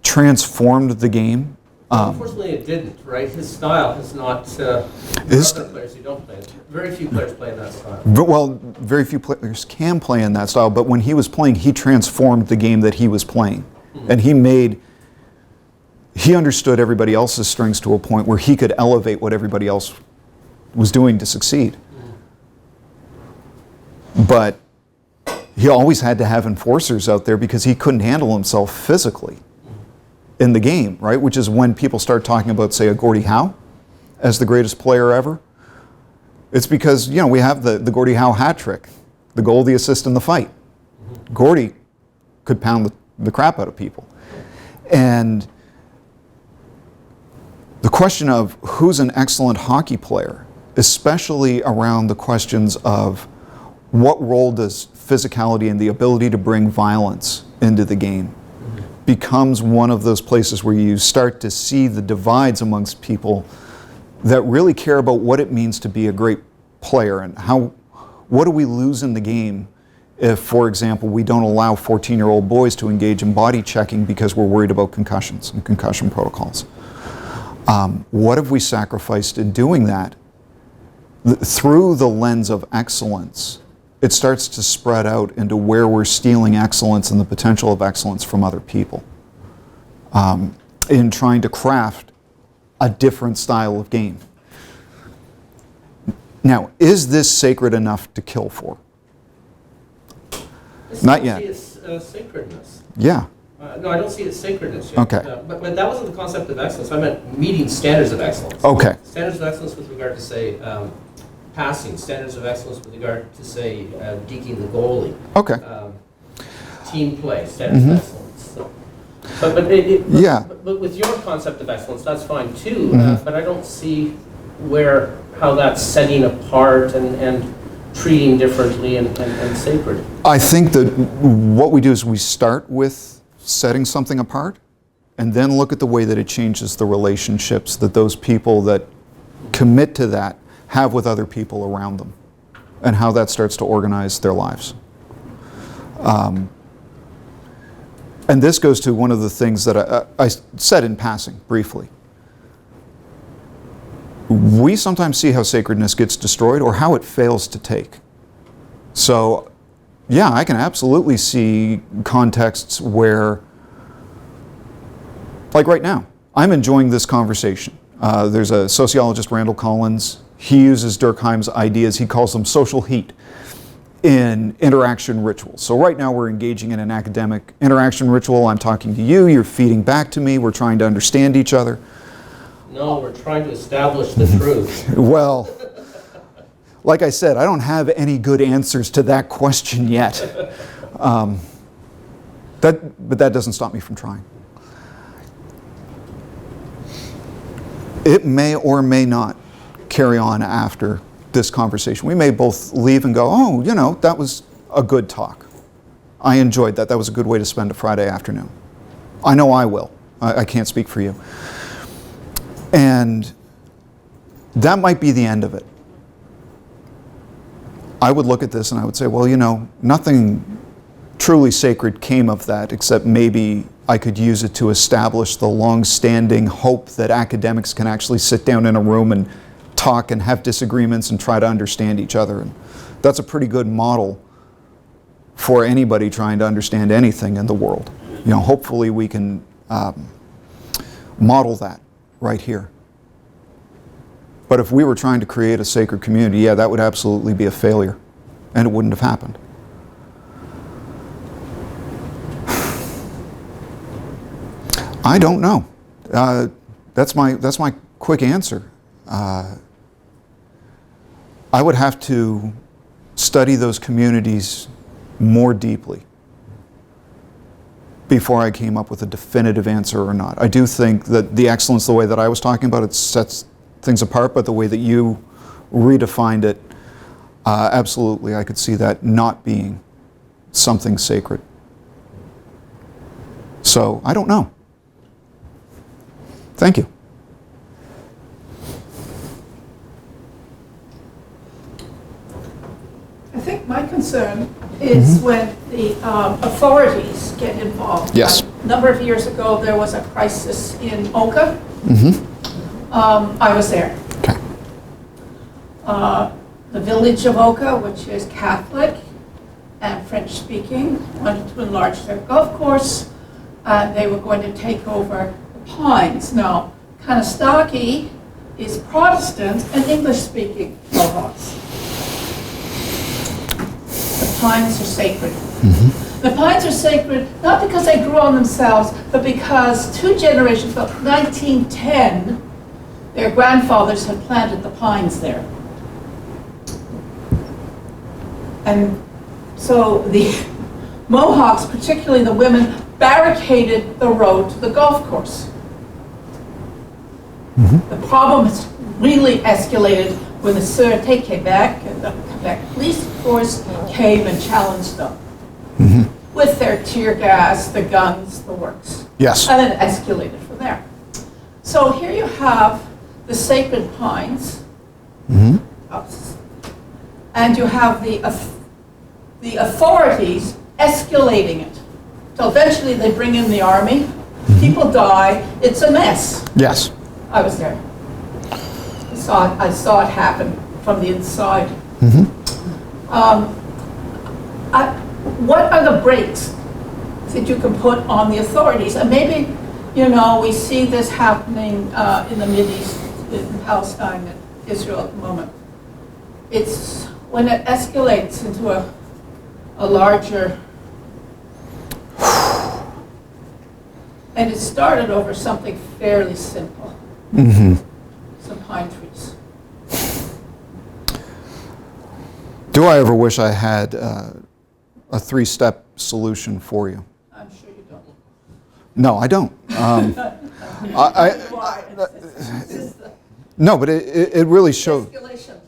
Speaker 2: transformed the game.
Speaker 3: Unfortunately, it didn't, right? His style is not. Other players who don't play it. Very few players play in that style.
Speaker 2: Well, very few players can play in that style, but when he was playing, he transformed the game that he was playing. And he understood everybody else's strengths to a point where he could elevate what everybody else was doing to succeed. But he always had to have enforcers out there because he couldn't handle himself physically in the game, right? Which is when people start talking about, say, a Gordie Howe as the greatest player ever. It's because, we have the Gordie Howe hat trick, the goal, the assist, and the fight. Gordie could pound the crap out of people. And the question of who's an excellent hockey player, especially around the questions of what role does physicality and the ability to bring violence into the game, becomes one of those places where you start to see the divides amongst people that really care about what it means to be a great player and what do we lose in the game if, for example, we don't allow 14-year-old boys to engage in body checking because we're worried about concussions and concussion protocols. What have we sacrificed in doing that through the lens of excellence, it starts to spread out into where we're stealing excellence and the potential of excellence from other people in trying to craft a different style of game. Now, is this sacred enough to kill for? Not yet.
Speaker 3: It's sacredness.
Speaker 2: Yeah.
Speaker 3: No, I don't see it as sacredness yet.
Speaker 2: Okay.
Speaker 3: But that wasn't the concept of excellence. I meant meeting standards of excellence.
Speaker 2: Okay.
Speaker 3: Standards of excellence with regard to, say, passing. Standards of excellence with regard to, say, deking the goalie.
Speaker 2: Okay.
Speaker 3: Team play. Standards of excellence. So, but with your concept of excellence, that's fine too. But I don't see how that's setting apart and treating differently and sacred.
Speaker 2: I think that what we do is we start with setting something apart and then look at the way that it changes the relationships that those people that commit to that have with other people around them and how that starts to organize their lives. And this goes to one of the things that I said in passing briefly. We sometimes see how sacredness gets destroyed or how it fails to take. So, yeah, I can absolutely see contexts where, like right now, I'm enjoying this conversation. There's a sociologist, Randall Collins. He uses Durkheim's ideas. He calls them social heat in interaction rituals. So right now we're engaging in an academic interaction ritual. I'm talking to you, you're feeding back to me, we're trying to understand each other.
Speaker 3: No, we're trying to establish the truth.
Speaker 2: Well, like I said, I don't have any good answers to that question yet. But that doesn't stop me from trying. It may or may not carry on after this conversation. We may both leave and go, oh, you know, that was a good talk. I enjoyed that. That was a good way to spend a Friday afternoon. I know I will. I can't speak for you. And that might be the end of it. I would look at this and I would say, well, you know, nothing truly sacred came of that, except maybe I could use it to establish the long-standing hope that academics can actually sit down in a room and talk and have disagreements and try to understand each other. And that's a pretty good model for anybody trying to understand anything in the world. You know, hopefully we can model that right here. But if we were trying to create a sacred community, yeah, that would absolutely be a failure, and it wouldn't have happened. I don't know. That's my quick answer. I would have to study those communities more deeply before I came up with a definitive answer or not. I do think that the excellence, the way that I was talking about it, sets things apart, but the way that you redefined it, absolutely, I could see that not being something sacred. So, I don't know. Thank you.
Speaker 5: I think my concern is when the authorities get involved.
Speaker 2: Yes.
Speaker 5: A number of years ago, there was a crisis in Oka. I was there.
Speaker 2: Okay.
Speaker 5: The village of Oka, which is Catholic and French-speaking, wanted to enlarge their golf course, and they were going to take over the Pines. Now, Kanastaki is Protestant and English-speaking Mohawks. The Pines are sacred. The Pines are sacred not because they grew on themselves, but because 2 generations, about 1910, their grandfathers had planted the pines there. And so the Mohawks, particularly the women, barricaded the road to the golf course. The problem has really escalated when the Sûreté Québec and the Quebec police force came and challenged them with their tear gas, the guns, the works.
Speaker 2: Yes.
Speaker 5: And then it escalated from there. So here you have the sacred pines, and you have the authorities escalating it. So eventually they bring in the army, people die, it's a mess.
Speaker 2: Yes.
Speaker 5: I was there. I saw it happen from the inside.
Speaker 2: Mm-hmm.
Speaker 5: What are the brakes that you can put on the authorities? And maybe, you know, we see this happening in the Mideast, in Palestine and Israel at the moment. It's when it escalates into a larger, and it started over something fairly simple.
Speaker 2: Mm-hmm.
Speaker 5: Some pine trees.
Speaker 2: Do I ever wish I had a three-step solution for you?
Speaker 5: I'm sure you don't.
Speaker 2: No, I don't. No, but it really shows.
Speaker 5: Escalation.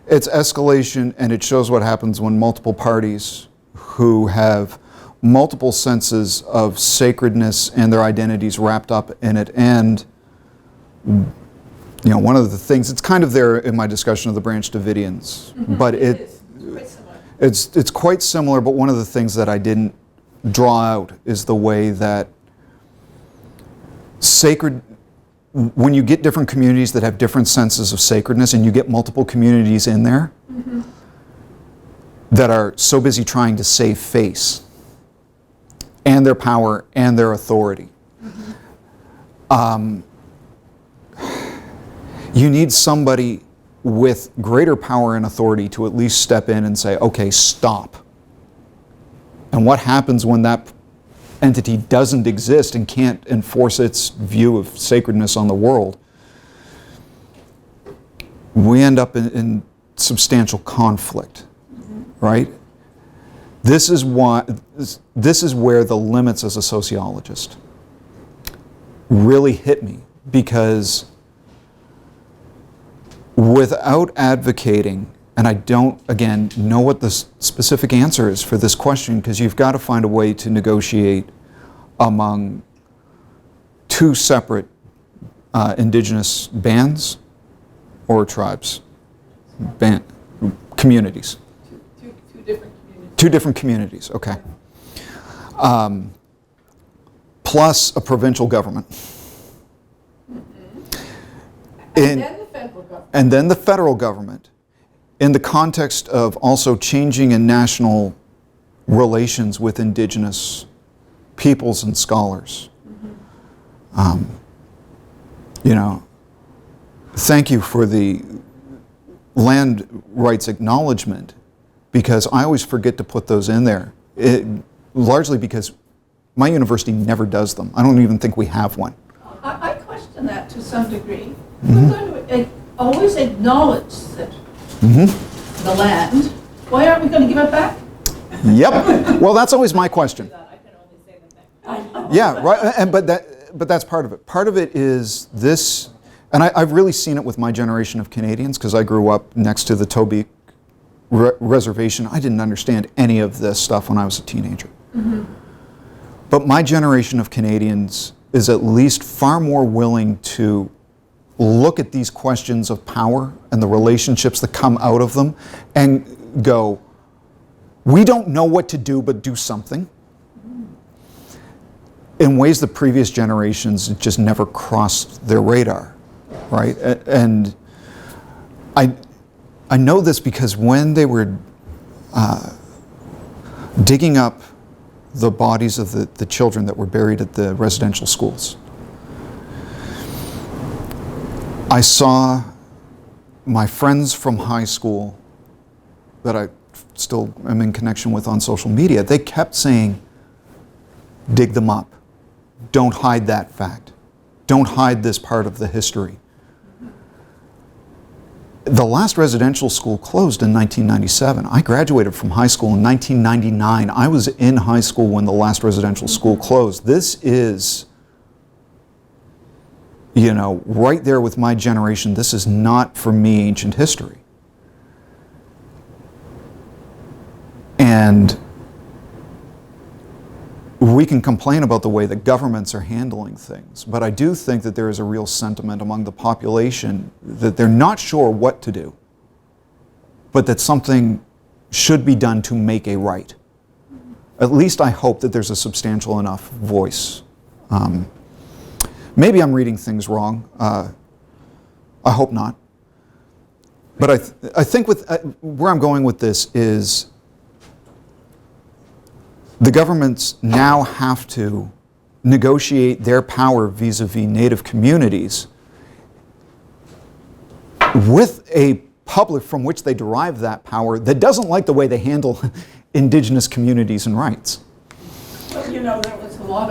Speaker 2: It's escalation, and it shows what happens when multiple parties who have multiple senses of sacredness and their identities wrapped up in it. And, you know, one of the things, it's kind of there in my discussion of the Branch Davidians, but it's quite similar, but one of the things that I didn't draw out is the way that when you get different communities that have different senses of sacredness, and you get multiple communities in there that are so busy trying to save face and their power and their authority, you need somebody with greater power and authority to at least step in and say, okay, stop. And what happens when that entity doesn't exist and can't enforce its view of sacredness on the world? We end up in substantial conflict, right? This is where the limits as a sociologist really hit me, because without advocating, and I don't, again, know what the specific answer is for this question, because you've got to find a way to negotiate among two separate indigenous bands or tribes, communities.
Speaker 5: Two different communities.
Speaker 2: Two different communities, okay. Plus a provincial government.
Speaker 5: And then the federal government.
Speaker 2: And then the federal government, in the context of also changing in national relations with indigenous peoples and scholars. You know, thank you for the land rights acknowledgement, because I always forget to put those in there, largely because my university never does them. I don't even think we have one.
Speaker 5: I question that to some degree. We're going to always acknowledge that the land. Why aren't we going to give it back?
Speaker 2: Yep. Well, that's always my question.
Speaker 5: I can only say the thing.
Speaker 2: Yeah, right. But that's part of it. Part of it is this, and I've really seen it with my generation of Canadians, because I grew up next to the Tobique Reservation. I didn't understand any of this stuff when I was a teenager. But my generation of Canadians is at least far more willing to look at these questions of power and the relationships that come out of them and go, we don't know what to do, but do something. In ways that previous generations just never crossed their radar, right? And I know this because when they were digging up the bodies of the children that were buried at the residential schools, I saw my friends from high school that I still am in connection with on social media. They kept saying, dig them up. Don't hide that fact. Don't hide this part of the history. The last residential school closed in 1997. I graduated from high school in 1999. I was in high school when the last residential school closed. This is, you know, right there with my generation. This is not, for me, ancient history. And we can complain about the way that governments are handling things, but I do think that there is a real sentiment among the population that they're not sure what to do, but that something should be done to make a right. At least I hope that there's a substantial enough voice. Maybe I'm reading things wrong. I hope not. But I think with where I'm going with this is the governments now have to negotiate their power vis-a-vis Native communities with a public from which they derive that power that doesn't like the way they handle indigenous communities and rights.
Speaker 5: But you know, there was a lot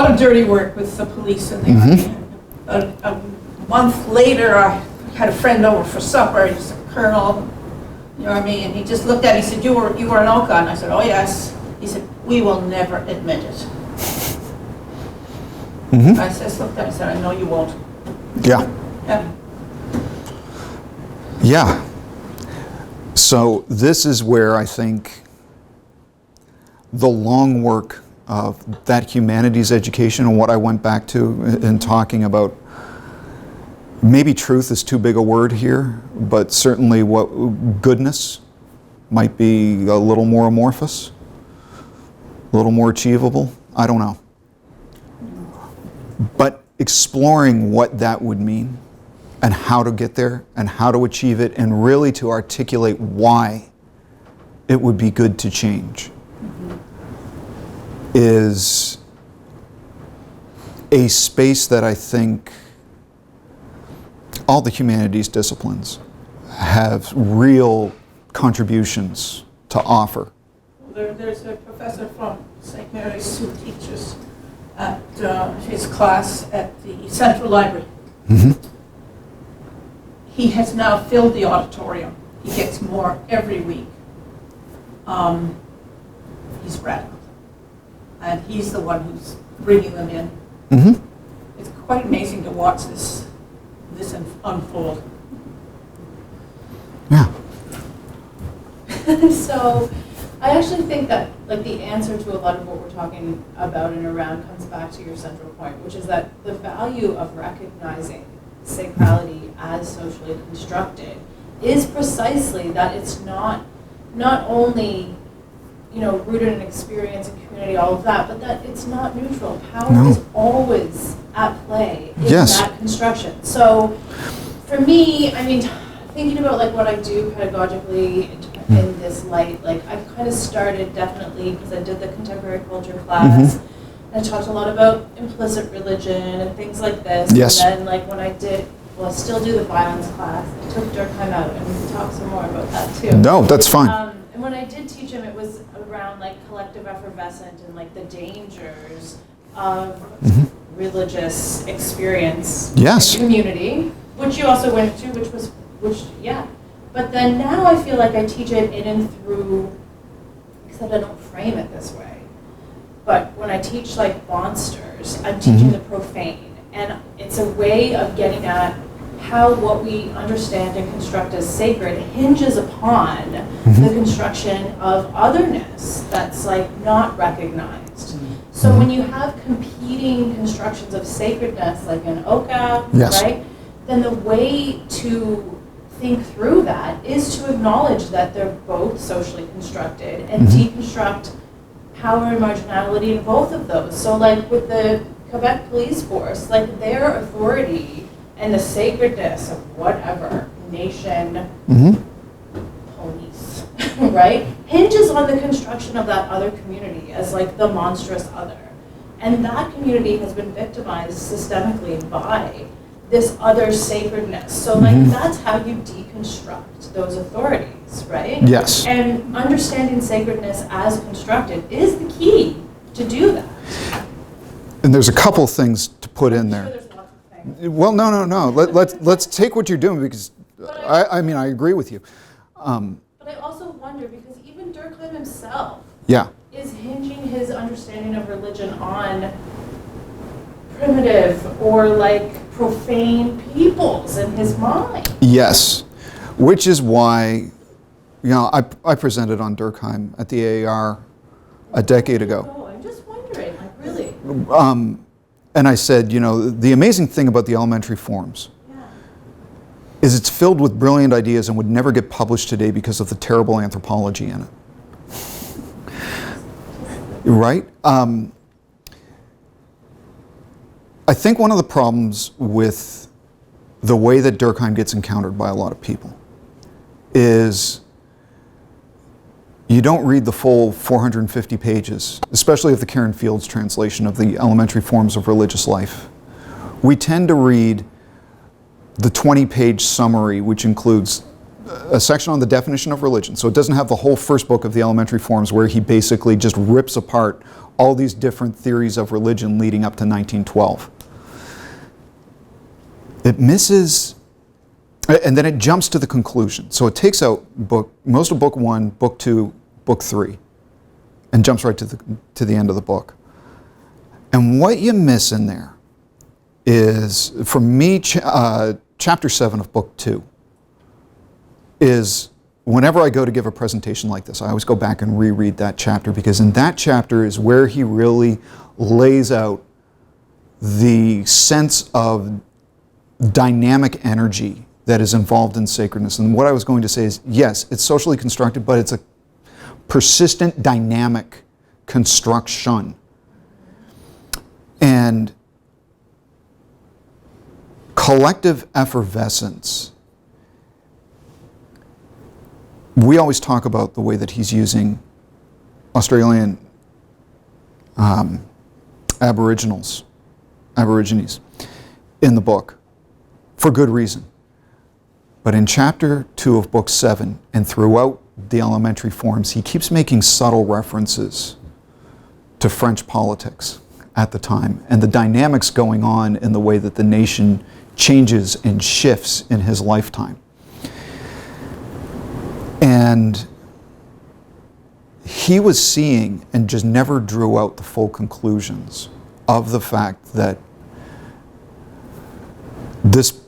Speaker 5: of dirty work with the police in the Army. A month later, I had a friend over for supper. He's a colonel in the Army, and he just looked at me and said, you were an Oka? And I said, oh yes. He said, we will never admit it. I just looked at him and said, I know you won't.
Speaker 2: Yeah.
Speaker 5: Yeah.
Speaker 2: Yeah. So this is where I think the long work of that humanities education and what I went back to in talking about, maybe truth is too big a word here, but certainly what goodness might be a little more amorphous, a little more achievable. I don't know. But exploring what that would mean and how to get there and how to achieve it and really to articulate why it would be good to change is a space that I think all the humanities disciplines have real contributions to offer.
Speaker 5: There's a professor from St. Mary's who teaches at his class at the Central Library. He has now filled the auditorium. He gets more every week. He's radical. And he's the one who's bringing them in. It's quite amazing to watch this unfold.
Speaker 2: Yeah.
Speaker 1: So I actually think that like the answer to a lot of what we're talking about and around comes back to your central point, which is that the value of recognizing sacrality as socially constructed is precisely that it's not only rooted in experience and community, all of that, but that it's not neutral. Power is always at play in that construction. So for me, I mean, thinking about like what I do pedagogically in this light, like I kind of started definitely because I did the contemporary culture class and I talked a lot about implicit religion and things like this.
Speaker 2: Yes.
Speaker 1: And then like when I still do the violence class, I took Durkheim out and we can talk some more about that too.
Speaker 2: No, that's fine.
Speaker 1: And when I did teach him, it was around like collective effervescent and like the dangers of religious experience in community, which you also went to, But then now I feel like I teach it in and through, except I don't frame it this way. But when I teach like monsters, I'm teaching the profane. And it's a way of getting at how what we understand and construct as sacred hinges upon the construction of otherness that's like not recognized. So when you have competing constructions of sacredness, like an Oka, right? Then the way to think through that is to acknowledge that they're both socially constructed and deconstruct power and marginality in both of those. So like with the Quebec police force, like their authority and the sacredness of whatever nation police, right, hinges on the construction of that other community as like the monstrous other. And that community has been victimized systemically by this other sacredness. So like that's how you deconstruct those authorities, right?
Speaker 2: Yes.
Speaker 1: And understanding sacredness as constructed is the key to do that.
Speaker 2: And there's a couple things to put in there.
Speaker 1: There's lots of things.
Speaker 2: Well, no. Let's take what you're doing because I mean I agree with you.
Speaker 1: But I also wonder because even Durkheim himself is hinging his understanding of religion on primitive or like profane peoples in his mind.
Speaker 2: Yes, which is why, I presented on Durkheim at the AAR a decade ago.
Speaker 1: Oh, I'm just wondering, like really.
Speaker 2: And I said, the amazing thing about the elementary forms is it's filled with brilliant ideas and would never get published today because of the terrible anthropology in it. Right? I think one of the problems with the way that Durkheim gets encountered by a lot of people is you don't read the full 450 pages, especially of the Karen Fields translation of the Elementary Forms of Religious Life. We tend to read the 20-page summary, which includes a section on the definition of religion. So it doesn't have the whole first book of the Elementary Forms where he basically just rips apart all these different theories of religion leading up to 1912. It misses, and then it jumps to the conclusion. So it takes out most of book 1, book 2, book 3, and jumps right to the end of the book. And what you miss in there is, for me, chapter 7 of book 2 is, whenever I go to give a presentation like this, I always go back and reread that chapter, because in that chapter is where he really lays out the sense of dynamic energy that is involved in sacredness. And what I was going to say is, yes, it's socially constructed, but it's a persistent dynamic construction. And collective effervescence. We always talk about the way that he's using Australian Aborigines in the book, for good reason. But in chapter 2 of book 7 and throughout the Elementary Forms, he keeps making subtle references to French politics at the time and the dynamics going on in the way that the nation changes and shifts in his lifetime. And he was seeing and just never drew out the full conclusions of the fact that this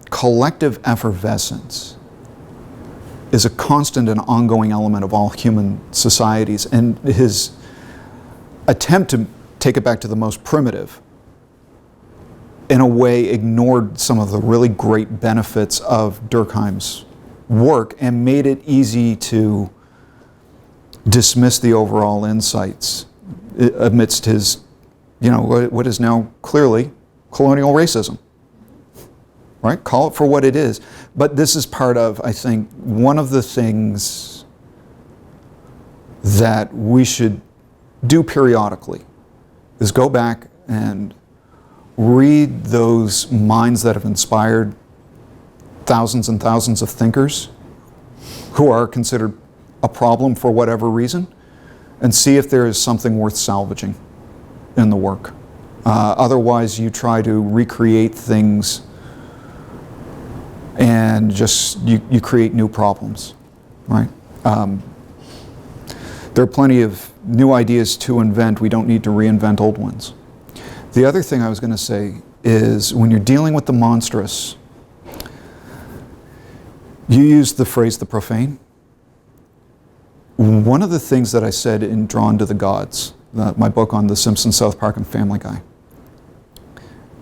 Speaker 2: collective effervescence is a constant and ongoing element of all human societies. And his attempt to take it back to the most primitive, in a way, ignored some of the really great benefits of Durkheim's work and made it easy to dismiss the overall insights amidst his, what is now clearly colonial racism. Right? Call it for what it is. But this is part of, I think, one of the things that we should do periodically is go back and read those minds that have inspired thousands and thousands of thinkers who are considered a problem for whatever reason, and see if there is something worth salvaging in the work. Otherwise, you try to recreate things and just you create new problems, right? There are plenty of new ideas to invent. We don't need to reinvent old ones. The other thing I was going to say is, when you're dealing with the monstrous, you use the phrase the profane. One of the things that I said in Drawn to the Gods, my book on The Simpsons, South Park, and Family Guy,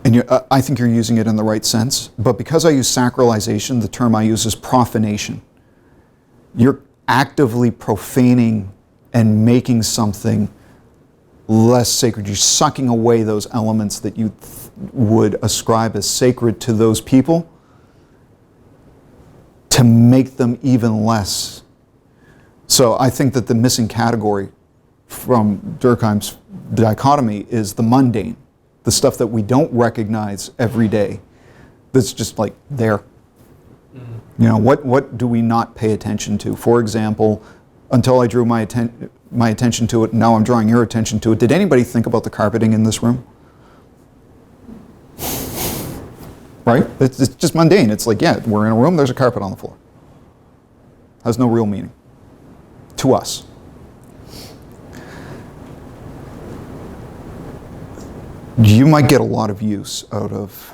Speaker 2: and I think you're using it in the right sense, but because I use sacralization, the term I use is profanation. You're actively profaning and making something less sacred. You're sucking away those elements that you would ascribe as sacred to those people to make them even less. So I think that the missing category from Durkheim's dichotomy is the mundane, the stuff that we don't recognize every day, that's just like there. Mm-hmm. What do we not pay attention to? For example, until I drew my attention to it, now I'm drawing your attention to it. Did anybody think about the carpeting in this room? Right? It's just mundane. It's like, yeah, we're in a room, there's a carpet on the floor. Has no real meaning to us. You might get a lot of use out of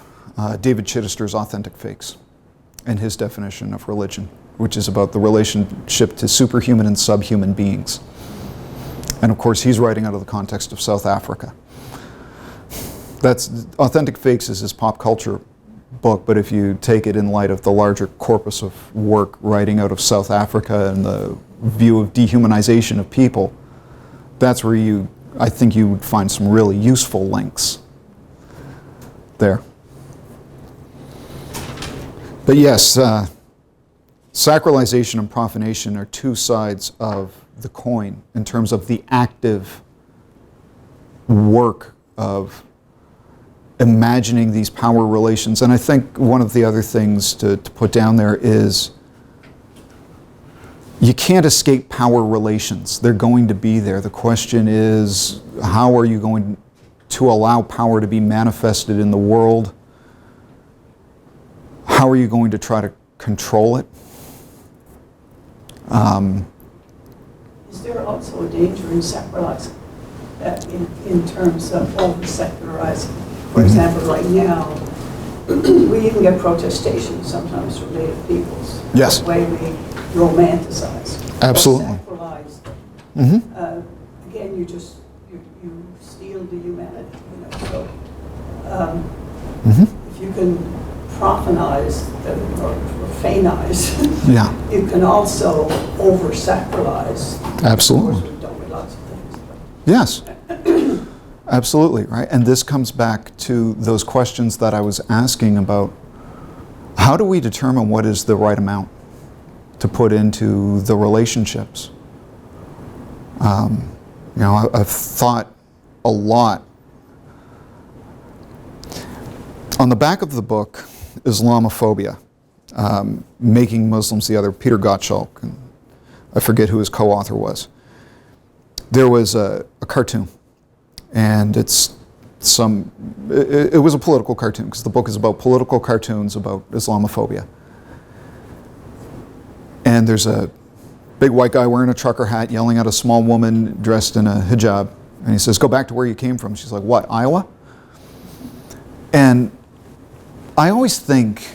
Speaker 2: David Chittister's Authentic Fakes and his definition of religion, which is about the relationship to superhuman and subhuman beings. And of course, he's writing out of the context of South Africa. That's Authentic Fakes is his pop culture book, but if you take it in light of the larger corpus of work writing out of South Africa and the view of dehumanization of people, that's where I think you would find some really useful links there. But yes, sacralization and profanation are two sides of the coin in terms of the active work of imagining these power relations. And I think one of the other things to put down there is you can't escape power relations. They're going to be there. The question is, how are you going to allow power to be manifested in the world? How are you going to try to control it?
Speaker 5: Is there also a danger in secularizing, in terms of over-secularizing? For example, right now, we even get protestations sometimes from Native peoples.
Speaker 2: Yes.
Speaker 5: The way we romanticize.
Speaker 2: Absolutely.
Speaker 5: Or sacralize them.
Speaker 2: Mm-hmm.
Speaker 5: Again, you steal the humanity, so if you can profanize them or profanize,
Speaker 2: Yeah.
Speaker 5: you can also over-sacralize.
Speaker 2: Absolutely.
Speaker 5: Of course, we've done with lots of things.
Speaker 2: Yes. Absolutely, right? And this comes back to those questions that I was asking about how do we determine what is the right amount to put into the relationships? I've thought a lot. On the back of the book, Islamophobia, Making Muslims the Other, Peter Gottschalk, and I forget who his co-author was. There was a cartoon, and it was a political cartoon, because the book is about political cartoons about Islamophobia. And there's a big white guy wearing a trucker hat yelling at a small woman dressed in a hijab, and he says, "Go back to where you came from." She's like, "What, Iowa?" And I always think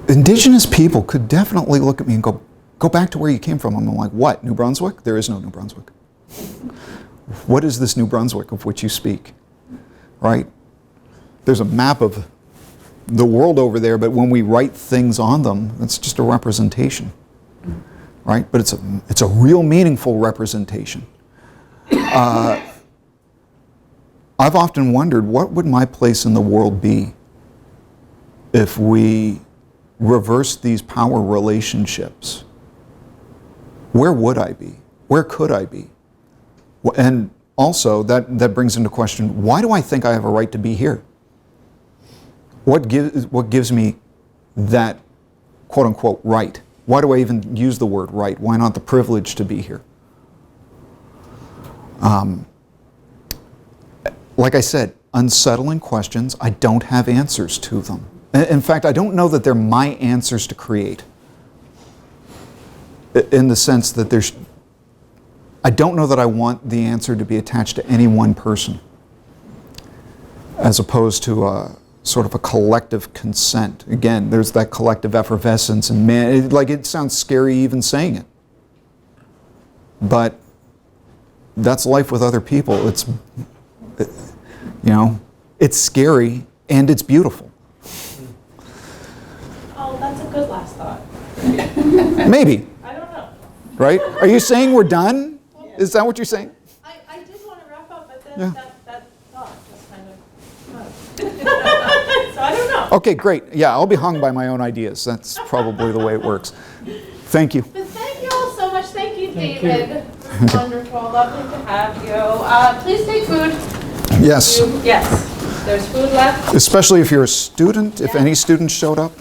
Speaker 2: indigenous people could definitely look at me and go back to where you came from. I'm like, what, New Brunswick? There is no New Brunswick. What is this New Brunswick of which you speak, right? There's a map of the world over there, but when we write things on them, it's just a representation, right? But it's a real meaningful representation. I've often wondered, what would my place in the world be if we reversed these power relationships? Where would I be? Where could I be? And also, that brings into question, why do I think I have a right to be here? What gives me that quote-unquote right? Why do I even use the word right? Why not the privilege to be here? Like I said, unsettling questions, I don't have answers to them. In fact, I don't know that they're my answers to create. In the sense that I don't know that I want the answer to be attached to any one person, as opposed to sort of a collective consent. Again, there's that collective effervescence, and man, it sounds scary even saying it. But that's life with other people. It's scary and it's beautiful.
Speaker 1: Oh, that's a good last thought.
Speaker 2: Maybe.
Speaker 1: I don't know.
Speaker 2: Right? Are you saying we're done? Is that what you're saying?
Speaker 1: I did want to wrap up, but then
Speaker 2: Yeah.
Speaker 1: that thought just kind of... So I don't know.
Speaker 2: Okay, great. Yeah, I'll be hung by my own ideas. That's probably the way it works. Thank you.
Speaker 1: But thank you all so much. Thank you,
Speaker 4: Thank
Speaker 1: David. It was wonderful. Lovely to have you. Please take food.
Speaker 2: Yes.
Speaker 1: Yes. There's food left.
Speaker 2: Especially if you're a student, if
Speaker 1: Yeah.
Speaker 2: any students showed up.